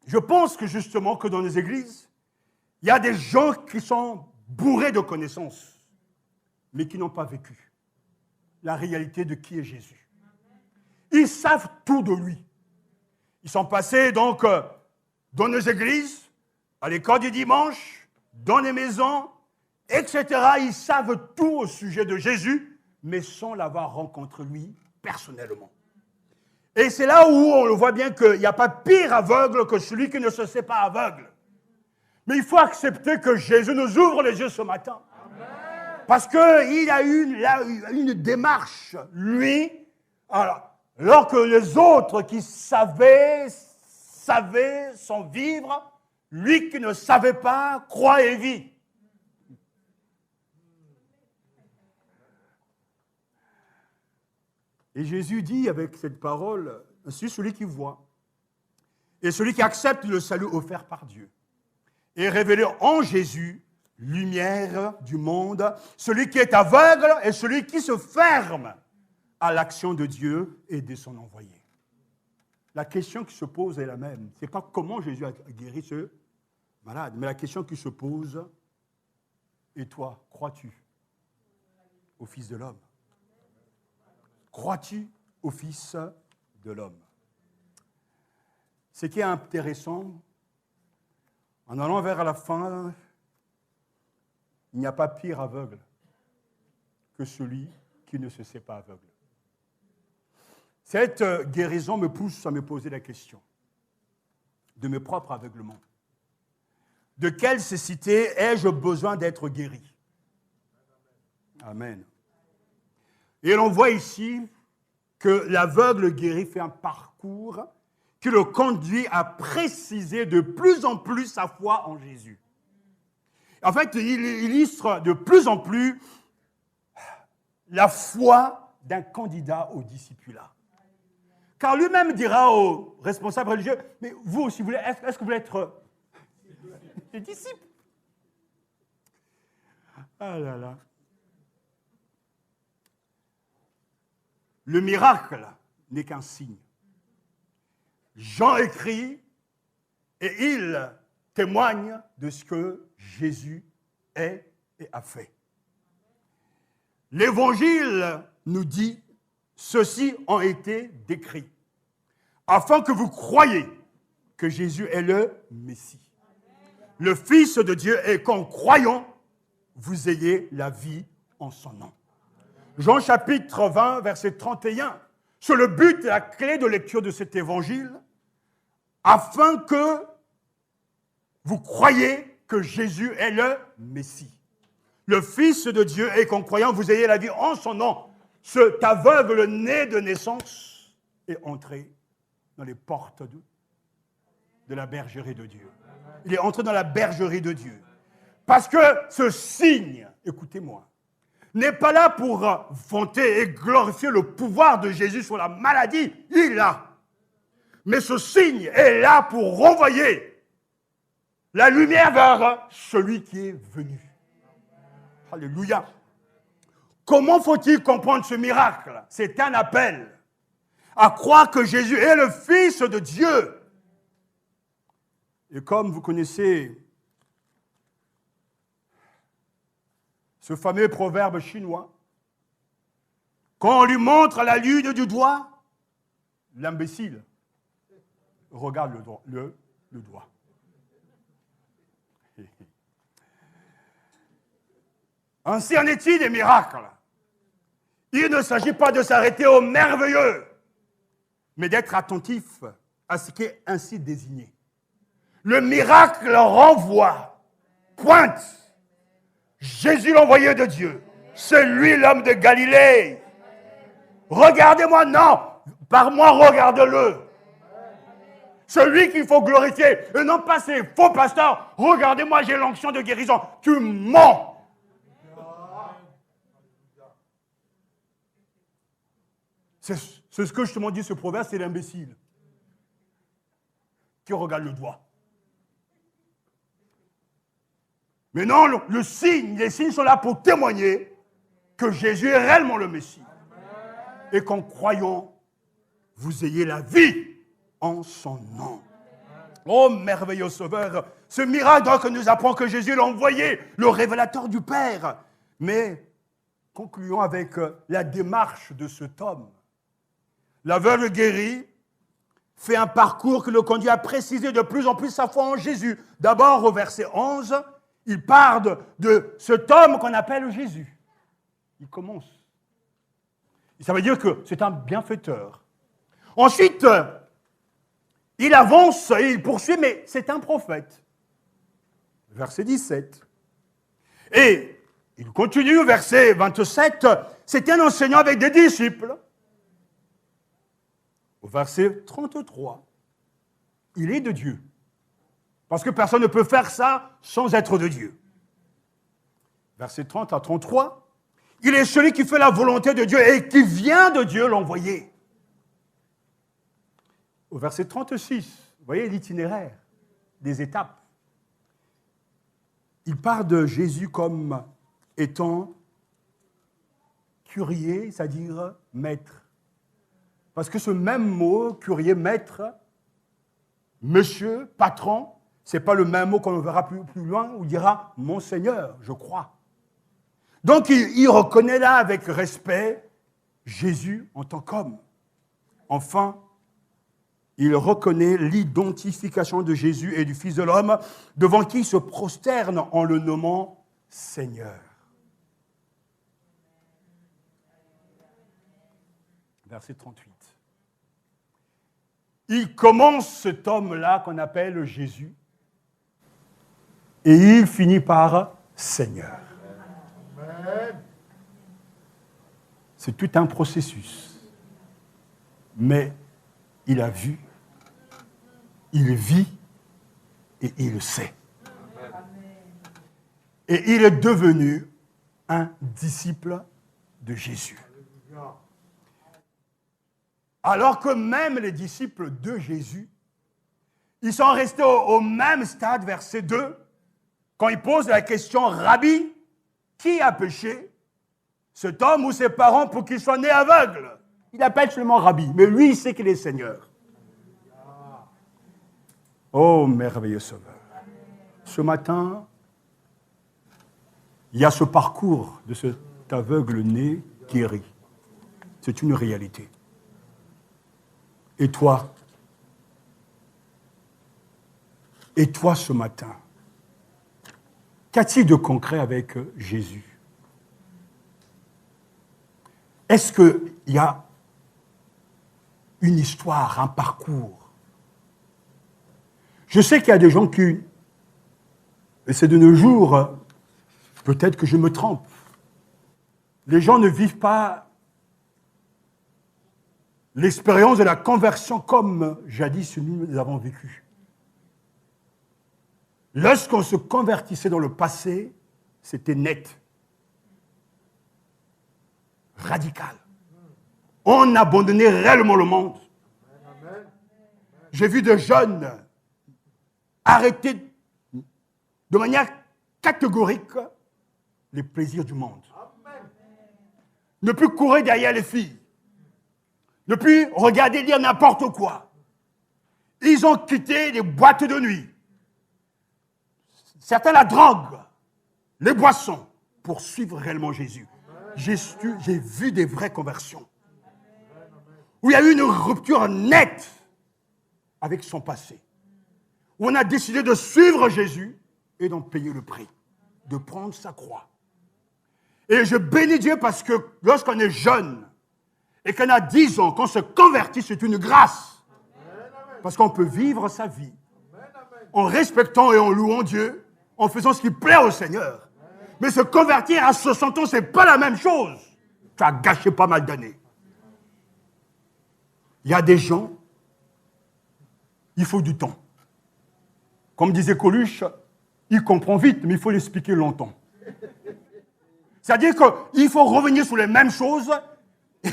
je pense que justement, que dans les églises, il y a des gens qui sont bourrés de connaissances, mais qui n'ont pas vécu la réalité de qui est Jésus. Ils savent tout de lui. Ils sont passés donc dans nos églises, à l'école du dimanche, dans les maisons, etc. Ils savent tout au sujet de Jésus, mais sans l'avoir rencontré lui personnellement. Et c'est là où on le voit bien qu'il n'y a pas pire aveugle que celui qui ne se sait pas aveugle. Mais il faut accepter que Jésus nous ouvre les yeux ce matin. Amen. Parce qu'il a une démarche, lui, alors que les autres qui savaient sans vivre, lui qui ne savait pas, croit et vit. Et Jésus dit avec cette parole, ainsi celui qui voit et celui qui accepte le salut offert par Dieu est révélé en Jésus, lumière du monde, celui qui est aveugle et celui qui se ferme à l'action de Dieu et de son envoyé. La question qui se pose est la même. Ce n'est pas comment Jésus a guéri ce malade, mais la question qui se pose, et toi, crois-tu au Fils de l'homme? Crois-tu au Fils de l'homme? Ce qui est intéressant, en allant vers la fin, il n'y a pas pire aveugle que celui qui ne se sait pas aveugle. Cette guérison me pousse à me poser la question de mes propres aveuglements. De quelle cécité ai-je besoin d'être guéri? Amen. Et l'on voit ici que l'aveugle guéri fait un parcours qui le conduit à préciser de plus en plus sa foi en Jésus. En fait, il illustre de plus en plus la foi d'un candidat au discipulat. Car lui-même dira aux responsables religieux, mais vous aussi, est-ce que vous voulez être des disciples? Ah là là. Le miracle n'est qu'un signe. Jean écrit et il témoigne de ce que Jésus est et a fait. L'Évangile nous dit, ceux-ci ont été décrits, afin que vous croyiez que Jésus est le Messie, le Fils de Dieu, et qu'en croyant, vous ayez la vie en son nom. Jean chapitre 20, verset 31, c'est le but et la clé de lecture de cet évangile, afin que vous croyiez que Jésus est le Messie, le Fils de Dieu, et qu'en croyant, vous ayez la vie en son nom. Cet aveugle né de naissance est entré dans les portes de la bergerie de Dieu. Il est entré dans la bergerie de Dieu. Parce que ce signe, écoutez-moi, n'est pas là pour vanter et glorifier le pouvoir de Jésus sur la maladie. Il l'a. Mais ce signe est là pour renvoyer la lumière vers celui qui est venu. Alléluia. Comment faut-il comprendre ce miracle? C'est un appel à croire que Jésus est le Fils de Dieu. Et comme vous connaissez ce fameux proverbe chinois, quand on lui montre la lune du doigt, l'imbécile regarde le doigt. Ainsi en est-il des miracles. Il ne s'agit pas de s'arrêter au merveilleux, mais d'être attentif à ce qui est ainsi désigné. Le miracle renvoie, pointe. Jésus l'envoyé de Dieu, c'est lui l'homme de Galilée. Regardez-moi, non, par moi, regarde-le. Celui qu'il faut glorifier, et non pas ces faux pasteurs. Regardez-moi, j'ai l'onction de guérison. Tu mens. C'est ce que justement dit ce proverbe, c'est l'imbécile qui regarde le doigt. Mais non, les signes sont là pour témoigner que Jésus est réellement le Messie. Et qu'en croyant, vous ayez la vie en son nom. Oh, merveilleux Sauveur, ce miracle donc nous apprend que Jésus l'a envoyé, le révélateur du Père. Mais concluons avec la démarche de cet homme. L'aveugle guéri fait un parcours qui le conduit à préciser de plus en plus sa foi en Jésus. D'abord, au verset 11, il parle de cet homme qu'on appelle Jésus. Il commence. Ça veut dire que c'est un bienfaiteur. Ensuite, il avance et il poursuit, mais c'est un prophète. Verset 17. Et il continue, verset 27, c'est un enseignant avec des disciples. Au verset 33, il est de Dieu. Parce que personne ne peut faire ça sans être de Dieu. Verset 30 à 33, il est celui qui fait la volonté de Dieu et qui vient de Dieu l'envoyer. Au verset 36, vous voyez l'itinéraire, des étapes. Il parle de Jésus comme étant curier, c'est-à-dire maître. Parce que ce même mot, curier, maître, monsieur, patron, ce n'est pas le même mot qu'on verra plus loin, où il dira « mon Seigneur », je crois. Donc il reconnaît là avec respect Jésus en tant qu'homme. Enfin, il reconnaît l'identification de Jésus et du Fils de l'homme devant qui il se prosterne en le nommant Seigneur. Verset 38. Il commence cet homme-là qu'on appelle Jésus et il finit par Seigneur. C'est tout un processus. Mais il a vu, il vit et il sait. Et il est devenu un disciple de Jésus. Alors que même les disciples de Jésus, ils sont restés au même stade, verset 2, quand ils posent la question « Rabbi, qui a péché, cet homme ou ses parents pour qu'il soit né aveugle ?» Il appelle seulement Rabbi, mais lui, il sait qu'il est Seigneur. Oh, merveilleux Sauveur. Ce matin, il y a ce parcours de cet aveugle né guéri. C'est une réalité. Et toi ce matin, qu'as-tu de concret avec Jésus? Est-ce qu'il y a une histoire, un parcours? Je sais qu'il y a des gens qui, et c'est de nos jours, peut-être que je me trompe, les gens ne vivent pas l'expérience de la conversion comme jadis nous avons vécu. Lorsqu'on se convertissait dans le passé, c'était net, radical. On abandonnait réellement le monde. J'ai vu des jeunes arrêter de manière catégorique les plaisirs du monde. Ne plus courir derrière les filles. Ne plus regarder lire n'importe quoi. Ils ont quitté les boîtes de nuit. Certains la drogue, les boissons, pour suivre réellement Jésus. J'ai vu des vraies conversions. Où il y a eu une rupture nette avec son passé. Où on a décidé de suivre Jésus et d'en payer le prix. De prendre sa croix. Et je bénis Dieu parce que lorsqu'on est jeune et qu'on a 10 ans, qu'on se convertit, c'est une grâce. Parce qu'on peut vivre sa vie en respectant et en louant Dieu, en faisant ce qui plaît au Seigneur. Mais se convertir à 60 ans, ce n'est pas la même chose. Tu as gâché pas mal d'années. Il y a des gens, il faut du temps. Comme disait Coluche, il comprend vite, mais il faut l'expliquer longtemps. C'est-à-dire qu'il faut revenir sur les mêmes choses, mais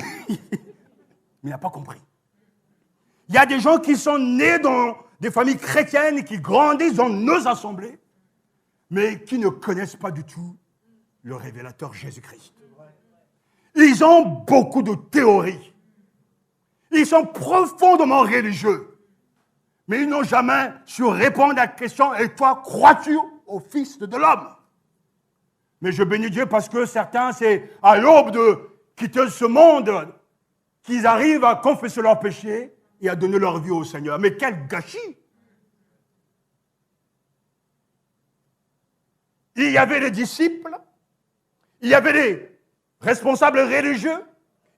il n'a pas compris. Il y a des gens qui sont nés dans des familles chrétiennes, qui grandissent dans nos assemblées, mais qui ne connaissent pas du tout le révélateur Jésus-Christ. Ils ont beaucoup de théories. Ils sont profondément religieux, mais ils n'ont jamais su répondre à la question, et toi, crois-tu au Fils de l'homme? Mais je bénis Dieu parce que certains, c'est à l'aube de quitter ce monde qu'ils arrivent à confesser leurs péchés et à donner leur vie au Seigneur. Mais quel gâchis! Il y avait les disciples, il y avait les responsables religieux,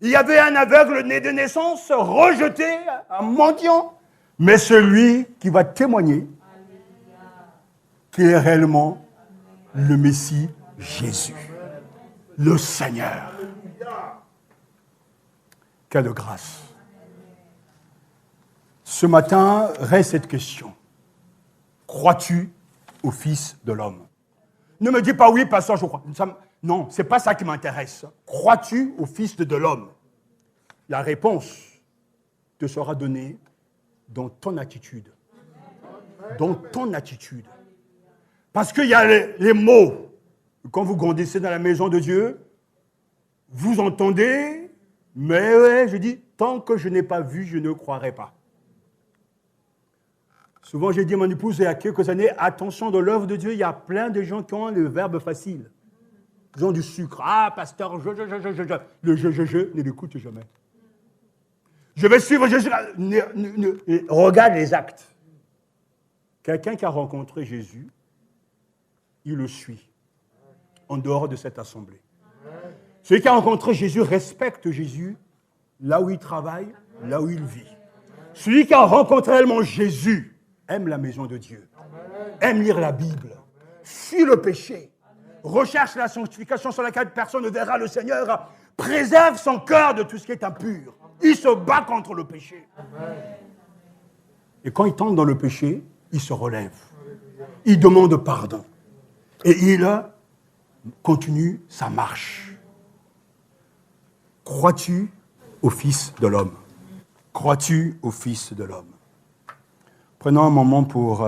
il y avait un aveugle né de naissance, rejeté, un mendiant. Mais celui qui va témoigner qu'il est réellement le Messie Jésus, le Seigneur. Quelle grâce! Ce matin, reste cette question. Crois-tu au Fils de l'homme? Ne me dis pas oui, pasteur, je crois. Non, ce n'est pas ça qui m'intéresse. Crois-tu au Fils de l'homme? La réponse te sera donnée dans ton attitude. Dans ton attitude. Parce qu'il y a les mots. Quand vous grandissez dans la maison de Dieu, vous entendez, mais ouais, je dis, tant que je n'ai pas vu, je ne croirai pas. Souvent, j'ai dit à mon épouse, il y a quelques années, attention, dans l'œuvre de Dieu, il y a plein de gens qui ont le verbe facile. Ils ont du sucre. Ah, pasteur, Le je, ne l'écoute jamais. Je vais suivre Jésus. Regarde les actes. Quelqu'un qui a rencontré Jésus, il le suit, en dehors de cette assemblée. Celui qui a rencontré Jésus respecte Jésus là où il travaille, là où il vit. Celui qui a rencontré réellement Jésus aime la maison de Dieu, aime lire la Bible, fuit le péché, recherche la sanctification sur laquelle personne ne verra le Seigneur, préserve son cœur de tout ce qui est impur. Il se bat contre le péché. Et quand il tombe dans le péché, il se relève. Il demande pardon. Et il continue sa marche. Crois-tu au Fils de l'homme? Crois-tu au Fils de l'homme? Prenons un moment pour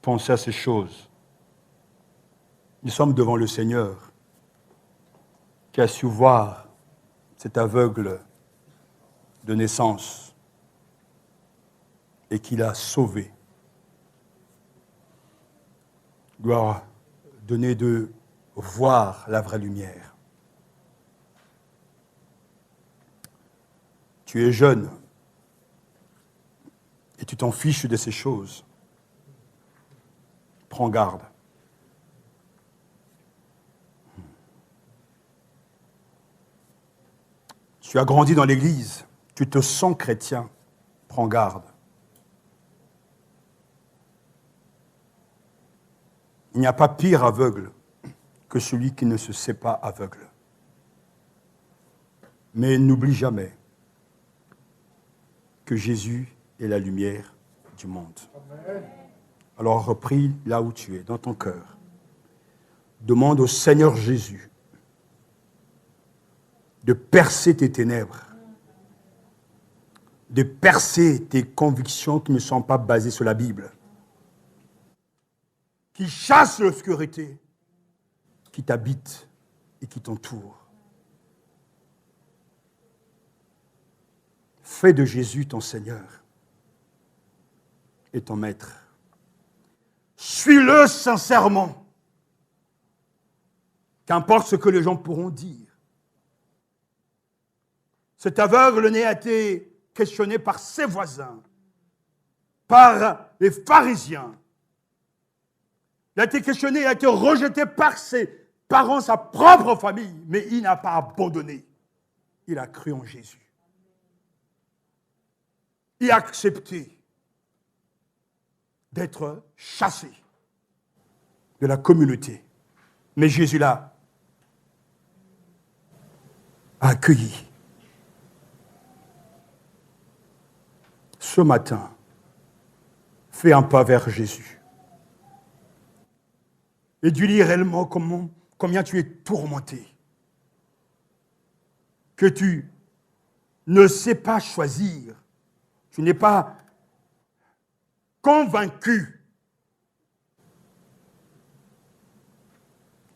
penser à ces choses. Nous sommes devant le Seigneur qui a su voir cet aveugle de naissance et qui l'a sauvé. Gloire donner de voir la vraie lumière. Tu es jeune et tu t'en fiches de ces choses. Prends garde. Tu as grandi dans l'Église, tu te sens chrétien, prends garde. Il n'y a pas pire aveugle que celui qui ne se sait pas aveugle. Mais n'oublie jamais que Jésus est la lumière du monde. Alors reprie là où tu es, dans ton cœur. Demande au Seigneur Jésus de percer tes ténèbres, de percer tes convictions qui ne sont pas basées sur la Bible, qui chasse l'obscurité, qui t'habite et qui t'entoure. Fais de Jésus ton Seigneur et ton Maître. Suis-le sincèrement, qu'importe ce que les gens pourront dire. Cet aveugle-né a été questionné par ses voisins, par les pharisiens. Il a été questionné, il a été rejeté par ses parents, sa propre famille, mais il n'a pas abandonné. Il a cru en Jésus. Il a accepté d'être chassé de la communauté. Mais Jésus l'a accueilli. Ce matin, fais un pas vers Jésus. Et dis-lui réellement combien tu es tourmenté. Que tu ne sais pas choisir. Tu n'es pas convaincu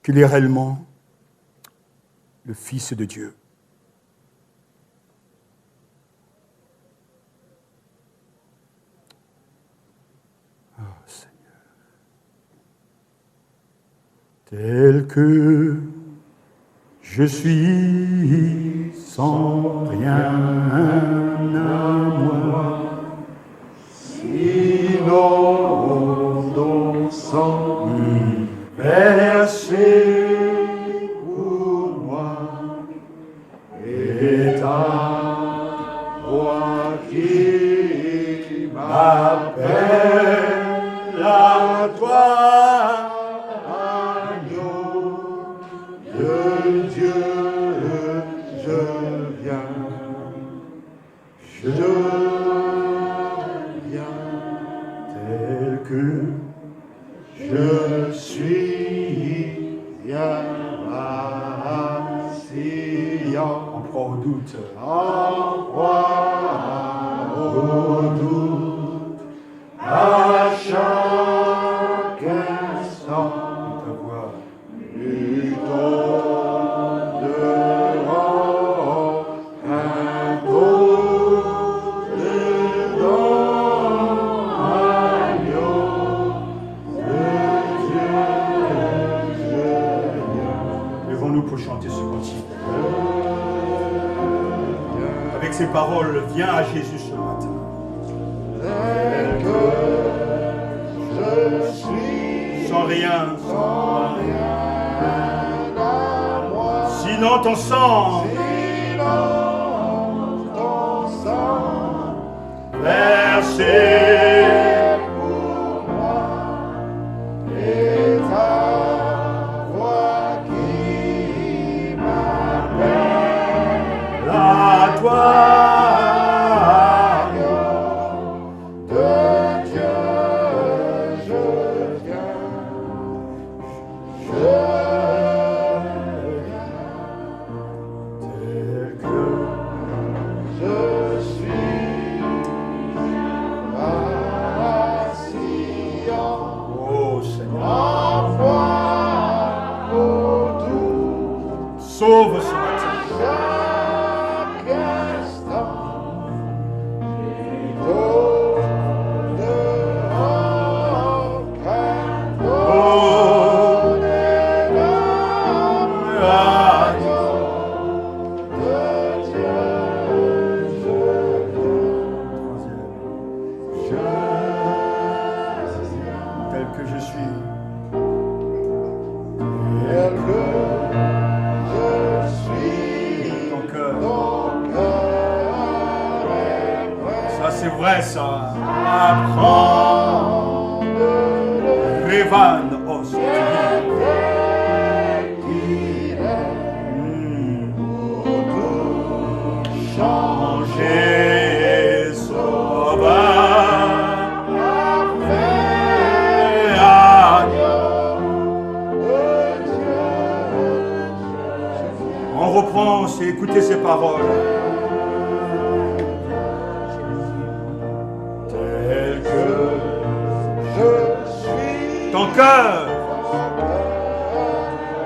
qu'il est réellement le Fils de Dieu. Oh Seigneur. Tel que je suis sans rien à moi, sinon ton sang versé pour moi, et ta voix qui m'appelle à toi, agneau de Dieu, je viens, je viens, tel que je suis, viens à Sion. en proie au doute. En proie au doute, à chaque instant, Ta voix. luttons devant un tour dedans, agneau de Dieu, je viens. Levons-nous pour chanter ce cantique. Avec ces paroles, viens à Jésus ce matin. Tel que je suis, Sans rien. sans rien à moi, Sinon ton sang sinon ton sang versé. pour moi, et ta voix qui m'appelle À toi. de Dieu, je viens, je viens, Tel que je suis à Sion, oh Seigneur, en proie au doute, sauve ce matin. chaque instant, tout devant qu'un Oh, agneau de Dieu, je viens, tel que je suis. tel que je suis, Ton cœur. ton cœur est prêt Ça c'est vrai ça. à prendre le Révan os. qu'il est pour tout changer. Changer sauveur. Parfait agneau de Dieu, On reprend, c'est écouter ces paroles. tel que je suis, Ton cœur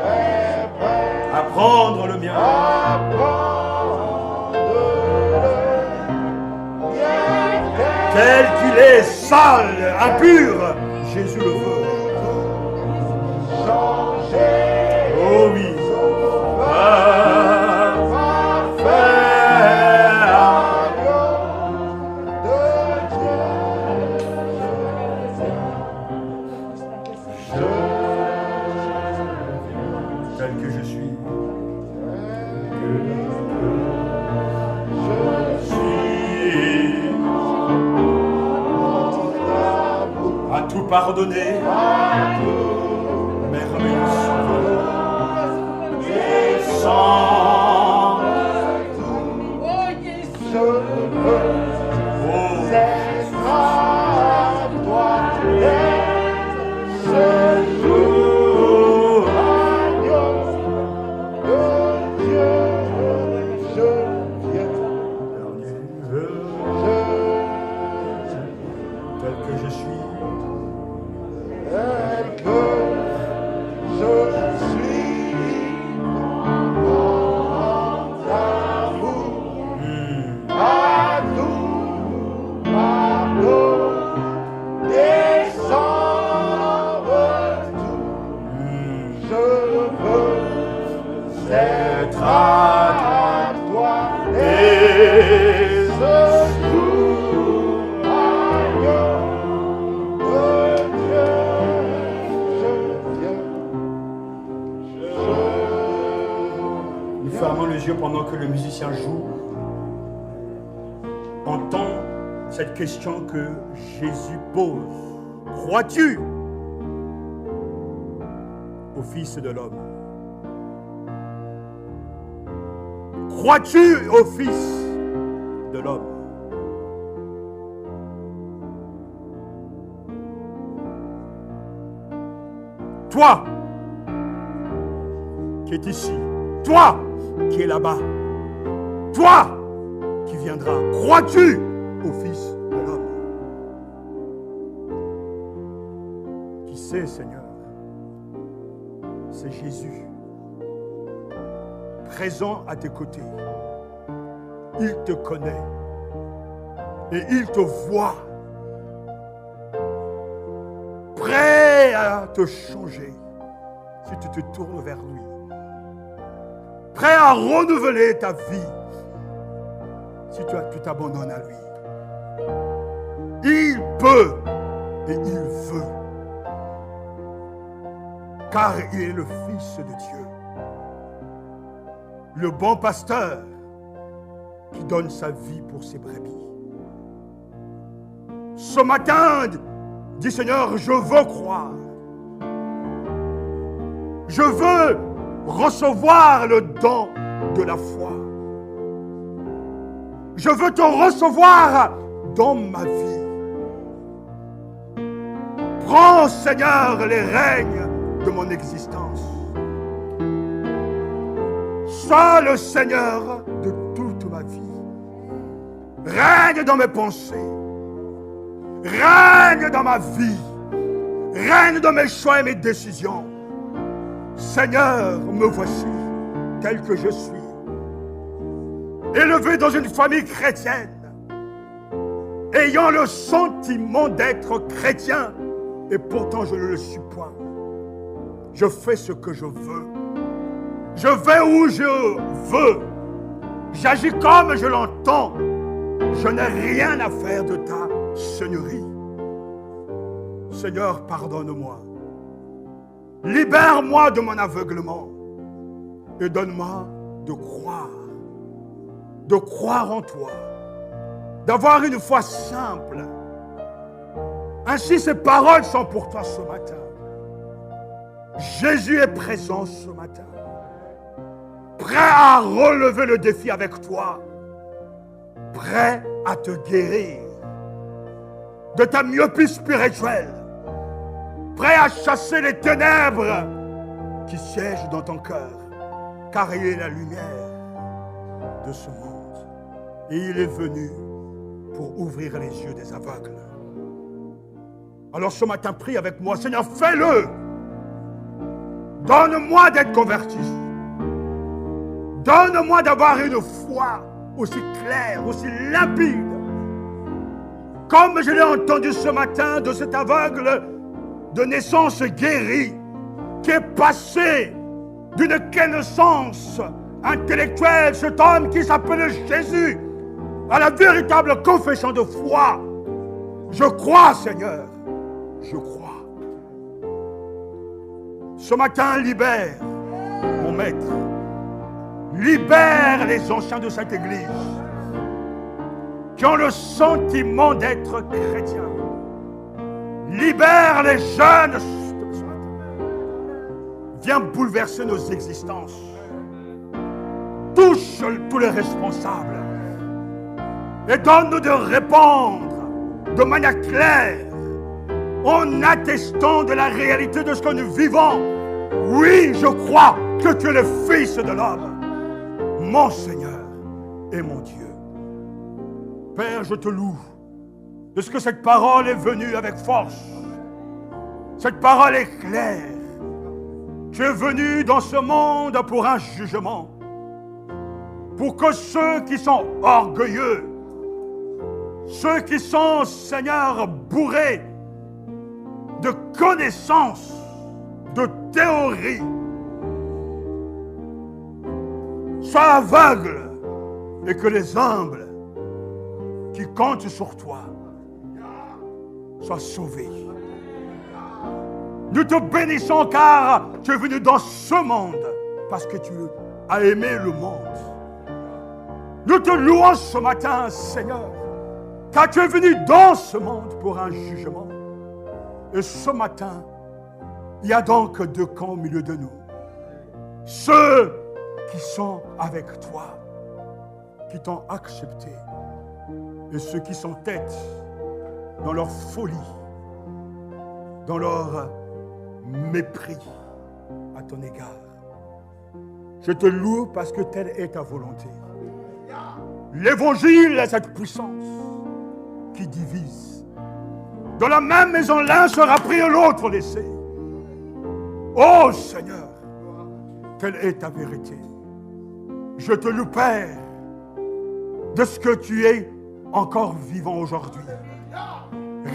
est prêt à prendre le mien. à prendre le bien Tel qu'il est sale, impur, Jésus le veut. changer. Oh oui. À tout pardonner, merveilleux Sauveur, descends. Je veux être à toi, ce jour, agneau de Dieu, je viens, Tel que je suis, tel que je suis, en amour, à tout pardon, descends tout. Je veux être à toi et ce jour, agneau de Dieu, je viens. nous fermons les yeux pendant que le musicien joue. Entends cette question que Jésus pose. Crois-tu au Fils de l'homme? Crois-tu au Fils de l'homme? Toi qui es ici, toi qui es là-bas, toi qui viendras, crois-tu au Fils de l'homme? Qui sait, Seigneur? C'est Jésus, présent à tes côtés. Il te connaît et il te voit, prêt à te changer si tu te tournes vers lui, prêt à renouveler ta vie si tu t'abandonnes à lui. Il peut et il veut, car il est le Fils de Dieu, le bon pasteur qui donne sa vie pour ses brebis. Ce matin, dis Seigneur, je veux croire. Je veux recevoir le don de la foi. Je veux te recevoir dans ma vie. Prends, Seigneur, les règnes de mon existence. Sois le Seigneur de toute ma vie. Règne dans mes pensées. Règne dans ma vie. Règne dans mes choix et mes décisions. Seigneur, me voici tel que je suis. Élevé dans une famille chrétienne, ayant le sentiment d'être chrétien, et pourtant je ne le suis point. Je fais ce que je veux. Je vais où je veux. J'agis comme je l'entends. Je n'ai rien à faire de ta seigneurie. Seigneur, pardonne-moi. Libère-moi de mon aveuglement et donne-moi de croire en toi, d'avoir une foi simple. Ainsi, ces paroles sont pour toi ce matin. Jésus est présent ce matin, prêt à relever le défi avec toi, prêt à te guérir de ta myopie spirituelle, prêt à chasser les ténèbres qui siègent dans ton cœur, car il est la lumière de ce monde. Et il est venu pour ouvrir les yeux des aveugles. Alors ce matin, prie avec moi, Seigneur, fais-le. Donne-moi d'être converti. Donne-moi d'avoir une foi aussi claire, aussi limpide. Comme je l'ai entendu ce matin de cet aveugle de naissance guéri, qui est passé d'une connaissance intellectuelle, cet homme qui s'appelle Jésus, à la véritable confession de foi. Je crois, Seigneur, je crois. Ce matin, libère mon maître. Libère les anciens de cette église qui ont le sentiment d'être chrétiens. Libère les jeunes ce matin. Viens bouleverser nos existences. Touche tous les responsables et donne-nous de répondre de manière claire en attestant de la réalité de ce que nous vivons. Oui, je crois que tu es le Fils de l'homme, mon Seigneur et mon Dieu. Père, je te loue de ce que cette parole est venue avec force. Cette parole est claire. Tu es venu dans ce monde pour un jugement, pour que ceux qui sont orgueilleux, ceux qui sont, Seigneur, bourrés de connaissances, de théories, soient aveugles et que les humbles qui comptent sur toi soient sauvés. Nous te bénissons car tu es venu dans ce monde parce que tu as aimé le monde. Nous te louons ce matin, Seigneur, car tu es venu dans ce monde pour un jugement. Et ce matin, il y a donc deux camps au milieu de nous. Ceux qui sont avec toi, qui t'ont accepté, et ceux qui sont tête dans leur folie, dans leur mépris à ton égard. Je te loue parce que telle est ta volonté. L'évangile est cette puissance qui divise. Dans la même maison, l'un sera pris et l'autre laissé. Oh Seigneur, telle est ta vérité. Je te loue, Père, de ce que tu es encore vivant aujourd'hui,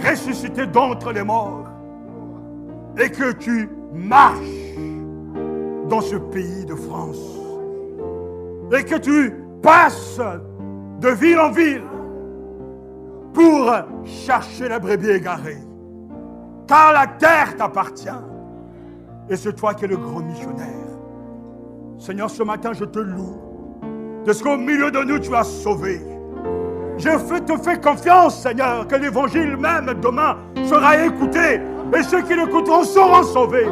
ressuscité d'entre les morts, et que tu marches dans ce pays de France, et que tu passes de ville en ville pour chercher la brebis égarée, car la terre t'appartient, et c'est toi qui es le grand missionnaire. Seigneur, ce matin, je te loue de ce qu'au milieu de nous, tu as sauvé. Je te fais confiance, Seigneur, que l'évangile même demain sera écouté, et ceux qui l'écouteront seront sauvés,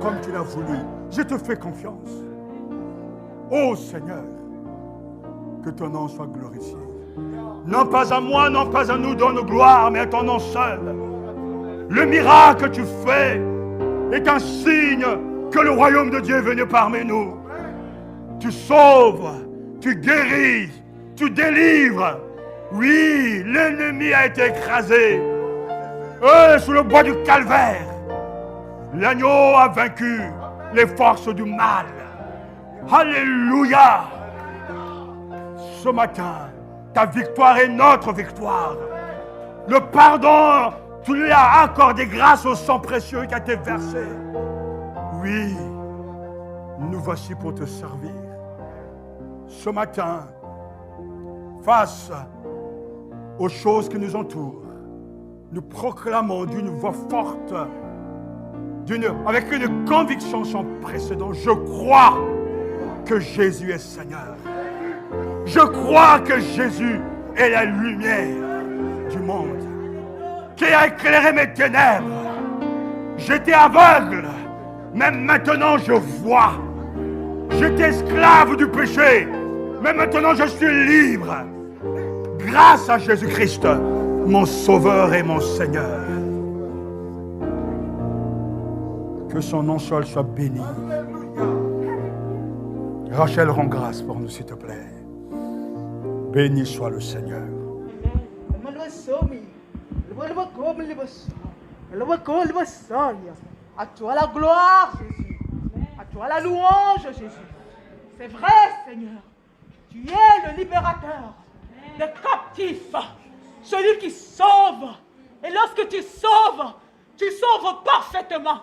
comme tu l'as voulu. Je te fais confiance. Ô Seigneur, que ton nom soit glorifié. Non pas à moi, non pas à nous donne gloire, mais à ton nom seul. Le miracle que tu fais est un signe que le royaume de Dieu est venu parmi nous. Tu sauves, tu guéris, tu délivres. Oui, l'ennemi a été écrasé. Sous le bois du calvaire, l'agneau a vaincu les forces du mal. Alléluia. Ce matin, ta victoire est notre victoire. Le pardon, tu lui as accordé grâce au sang précieux qui a été versé. Oui, nous voici pour te servir. Ce matin, face aux choses qui nous entourent, nous proclamons d'une voix forte, avec une conviction sans précédent, je crois que Jésus est Seigneur. Je crois que Jésus est la lumière du monde, qui a éclairé mes ténèbres. J'étais aveugle, mais maintenant je vois. J'étais esclave du péché, mais maintenant je suis libre. Grâce à Jésus-Christ, mon Sauveur et mon Seigneur. Que son nom seul soit béni. Rachel, rends grâce pour nous, s'il te plaît. Béni soit le Seigneur. À toi la gloire, Jésus. À toi la louange, Jésus. C'est vrai, Seigneur. Tu es le libérateur des captifs, celui qui sauve. Et lorsque tu sauves parfaitement.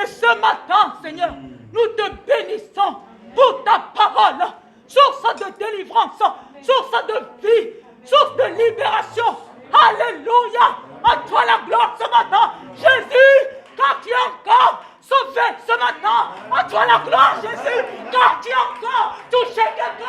Et ce matin, Seigneur, nous te bénissons pour ta parole, source de délivrance, source de vie, source de libération. Alléluia. À toi la gloire ce matin, Jésus, car tu es encore sauvé ce matin. À toi la gloire, Jésus, car tu as encore touché quelqu'un.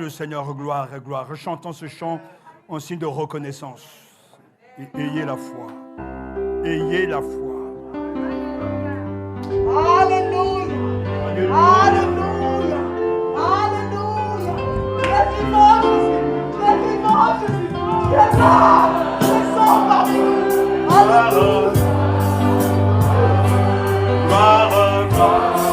le Seigneur, gloire et gloire. Rechantons ce chant en signe de reconnaissance. Et ayez la foi. Ayez la foi. Alléluia. Alléluia. Alléluia. Tu es vivant, Jésus. Tu es vivant, Jésus. Tu es là. Tu es parmi nous. Alléluia. Gloire, gloire.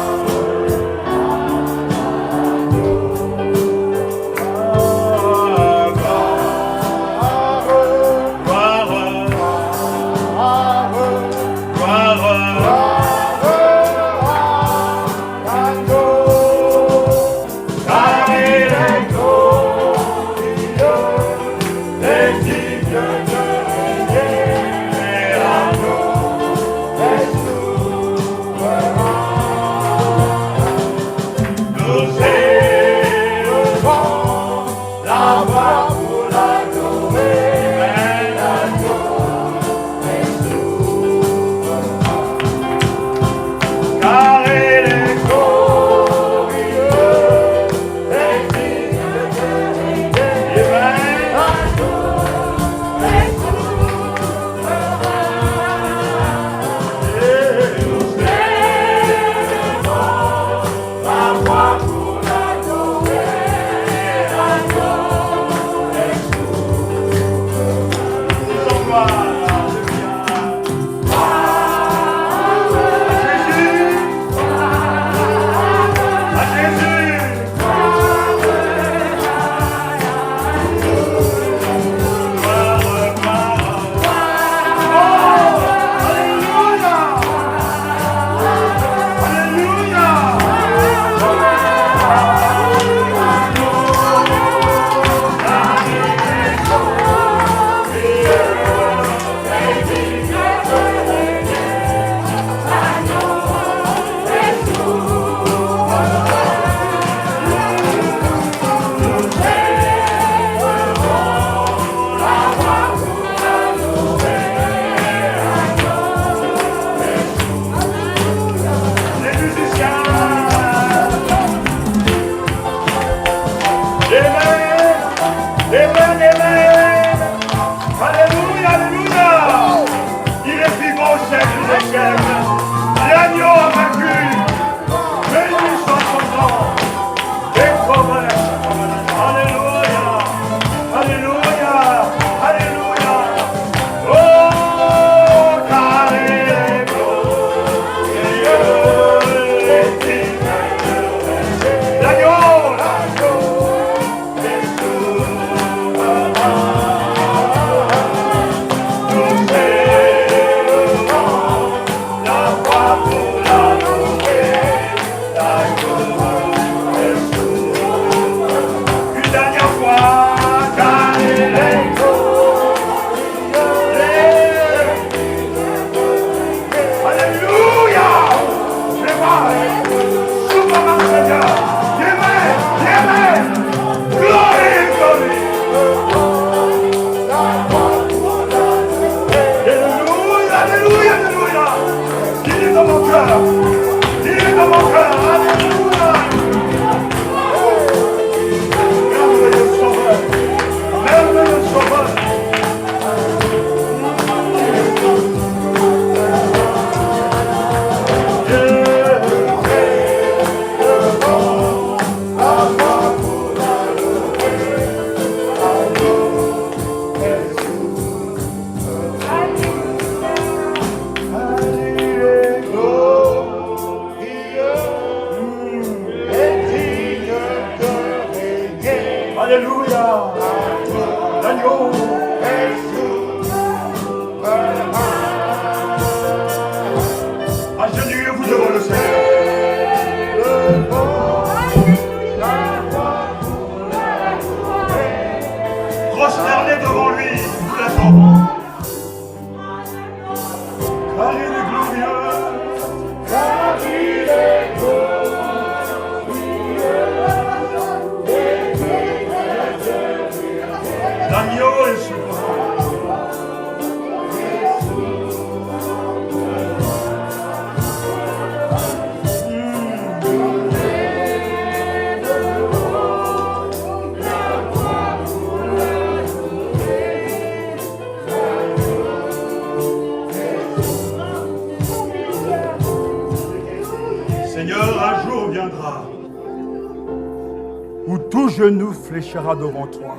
genou fléchira devant toi.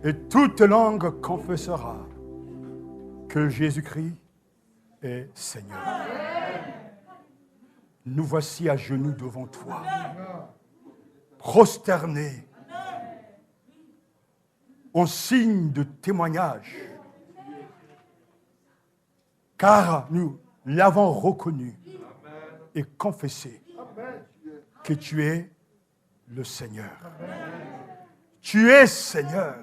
Et toute langue confessera que Jésus-Christ est Seigneur. Nous voici à genoux devant toi, prosternés, en signe de témoignage, car nous l'avons reconnu et confessé que tu es le Seigneur. Tu es Seigneur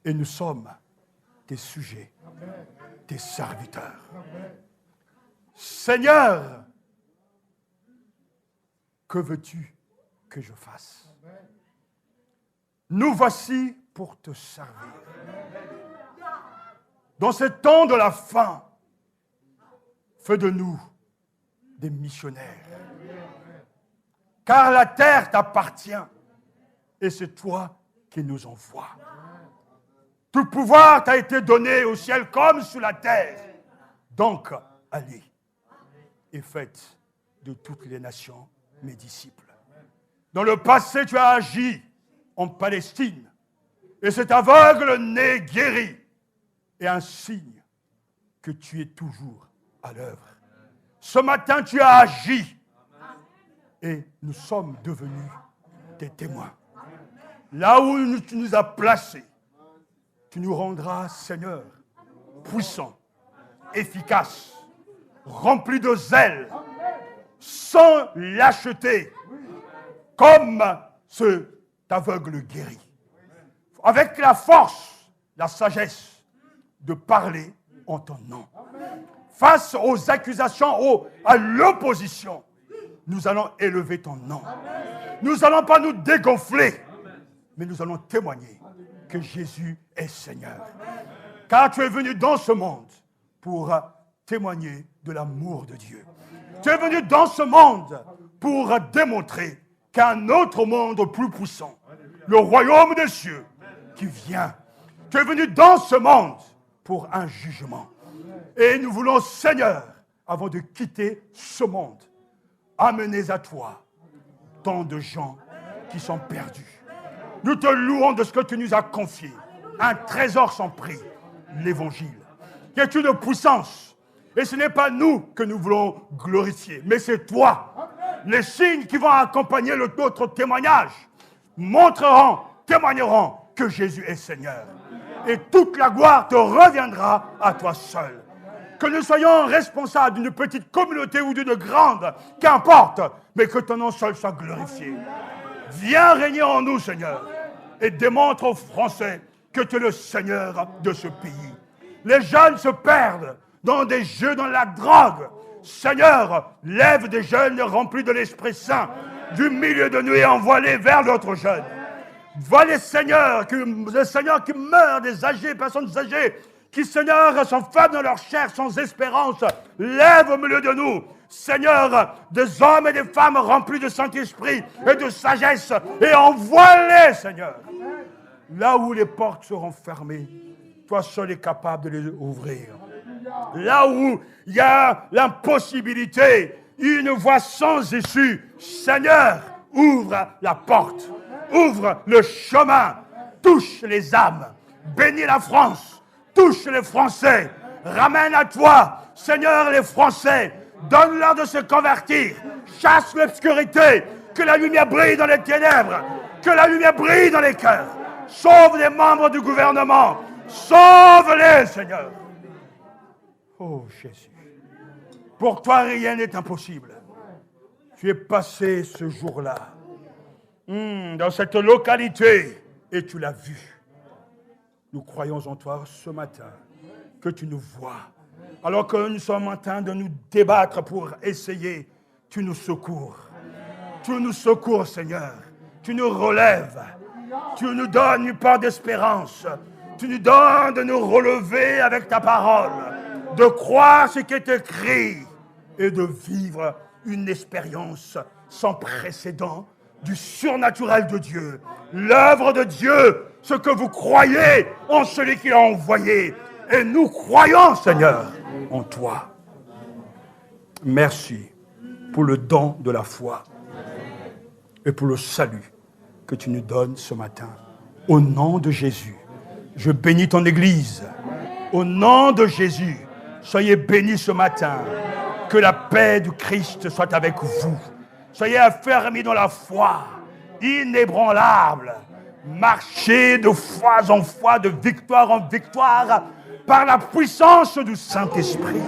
et nous sommes tes sujets, tes serviteurs. Seigneur, que veux-tu que je fasse? Nous voici pour te servir. Dans ce temps de la fin, fais de nous des missionnaires. Car la terre t'appartient et c'est toi qui nous envoies. Tout pouvoir t'a été donné au ciel comme sur la terre. Donc, allez et faites de toutes les nations mes disciples. Dans le passé, tu as agi en Palestine et cet aveugle né guéri est un signe que tu es toujours à l'œuvre. Ce matin, tu as agi et nous sommes devenus tes témoins. Là où tu nous as placés, tu nous rendras, Seigneur, puissants, efficaces, remplis de zèle, sans lâcheté, comme cet aveugle guéri. Avec la force, la sagesse de parler en ton nom. Face aux accusations, à l'opposition, nous allons élever ton nom. Nous n'allons pas nous dégonfler, mais nous allons témoigner que Jésus est Seigneur. Car tu es venu dans ce monde pour témoigner de l'amour de Dieu. Tu es venu dans ce monde pour démontrer qu'un autre monde plus puissant, le royaume des cieux, qui vient. Tu es venu dans ce monde pour un jugement. Et nous voulons, Seigneur, avant de quitter ce monde, amener à toi tant de gens qui sont perdus. Nous te louons de ce que tu nous as confié, un trésor sans prix, l'Évangile, qui est une puissance. Et ce n'est pas nous que nous voulons glorifier, mais c'est toi. Les signes qui vont accompagner notre témoignage témoigneront que Jésus est Seigneur. Et toute la gloire te reviendra à toi seul. Que nous soyons responsables d'une petite communauté ou d'une grande, qu'importe, mais que ton nom seul soit glorifié. Viens régner en nous, Seigneur, et démontre aux Français que tu es le Seigneur de ce pays. Les jeunes se perdent dans des jeux, dans la drogue. Seigneur, lève des jeunes remplis de l'Esprit Saint du milieu de nous et envoie-les vers d'autres jeunes. Vois les seigneurs qui meurent, des âgés, personnes âgées, qui, Seigneur, sont faibles dans leur chair, sans espérance. Lève au milieu de nous, Seigneur, des hommes et des femmes remplis de Saint-Esprit et de sagesse, et envoie-les, Seigneur. Là où les portes seront fermées, toi seul es capable de les ouvrir. Là où il y a l'impossibilité, une voie sans issue, Seigneur, ouvre la porte, ouvre le chemin, touche les âmes, bénis la France, touche les Français, ramène à toi, Seigneur, les Français, donne-leur de se convertir, chasse l'obscurité, que la lumière brille dans les ténèbres, que la lumière brille dans les cœurs, sauve les membres du gouvernement, sauve-les, Seigneur. Oh Jésus, pour toi rien n'est impossible. Tu es passé ce jour-là dans cette localité et tu l'as vu. Nous croyons en toi ce matin que tu nous vois. Alors que nous sommes en train de nous débattre pour essayer, tu nous secours. Tu nous secours, Seigneur. Tu nous relèves. Tu nous donnes une part d'espérance. Tu nous donnes de nous relever avec ta parole, de croire ce qui est écrit et de vivre une expérience sans précédent du surnaturel de Dieu, l'œuvre de Dieu, ce que vous croyez en celui qui l'a envoyé. Et nous croyons, Seigneur, en toi. Merci pour le don de la foi. et pour le salut que tu nous donnes ce matin. Au nom de Jésus, je bénis ton Église. Au nom de Jésus, soyez bénis ce matin. Que la paix du Christ soit avec vous. Soyez affermis dans la foi, inébranlables. Marchez de foi en foi, de victoire en victoire, par la puissance du Saint-Esprit.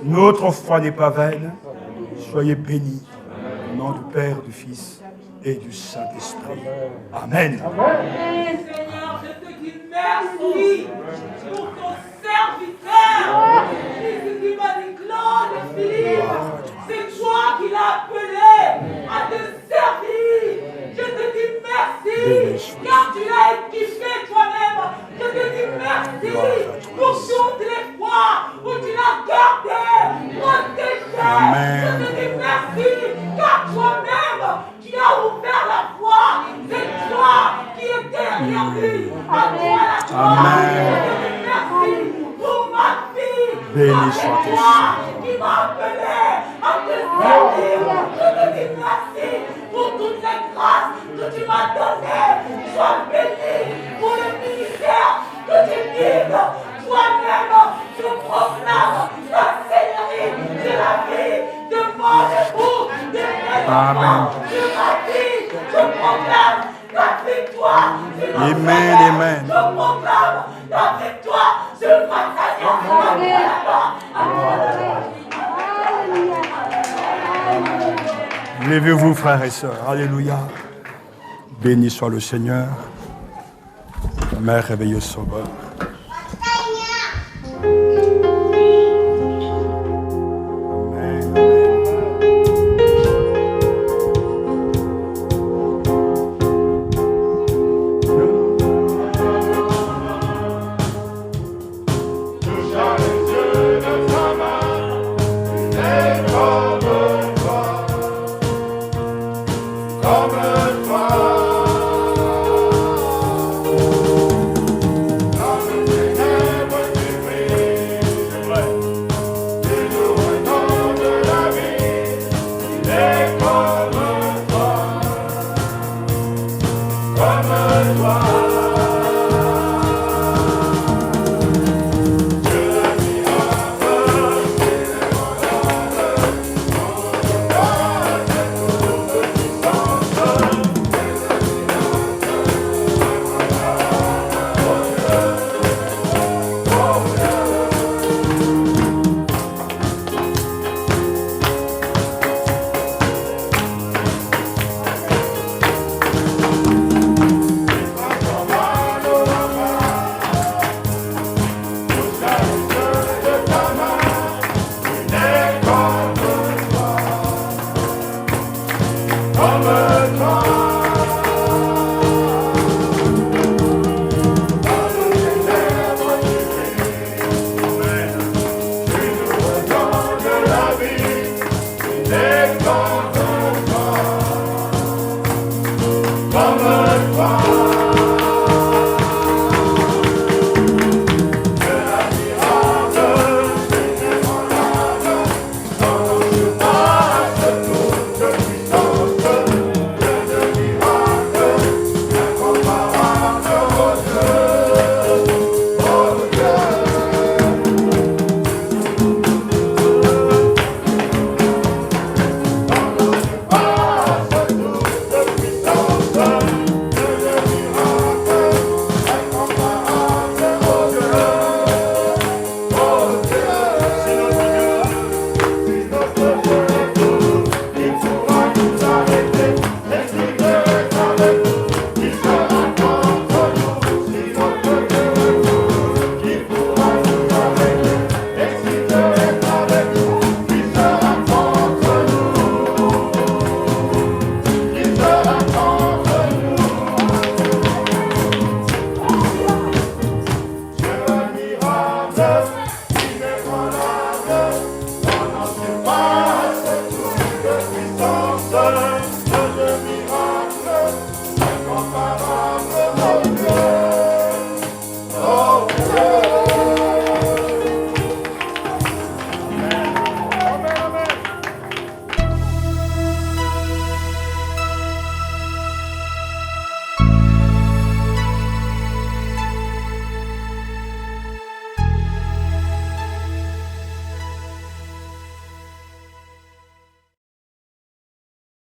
Notre foi n'est pas vaine. Soyez bénis. Au nom du Père, du Fils et du Saint-Esprit. Amen. Amen, Seigneur, je te dis merci pour ton serviteur. Jésus qui m'a dit, Claude Philippe, c'est toi qui l'as appelé à te servir. Je te dis merci, car tu l'as équipé toi-même. Je te dis merci pour toutes les fois où tu l'as gardé, protégé. Je te dis merci, car toi-même, tu as ouvert la voie. C'est toi qui es derrière lui. À toi la gloire. Je te dis merci pour ma fille. Béni soit ton toi qui m'a appelé à te servir. Je te dis merci pour toutes les grâces que tu m'as données. Sois béni pour le ministère que tu guides. Toi-même, je proclame ta seigneurie de la vie de mon époux, de mes enfants, de ma vie. Je proclame ta victoire sur ma Amen, famille. amen. Je proclame ta victoire sur ma famille. Levez-vous, frères et sœurs. Alléluia. Béni soit le Seigneur. Mère réveilleuse sauveur.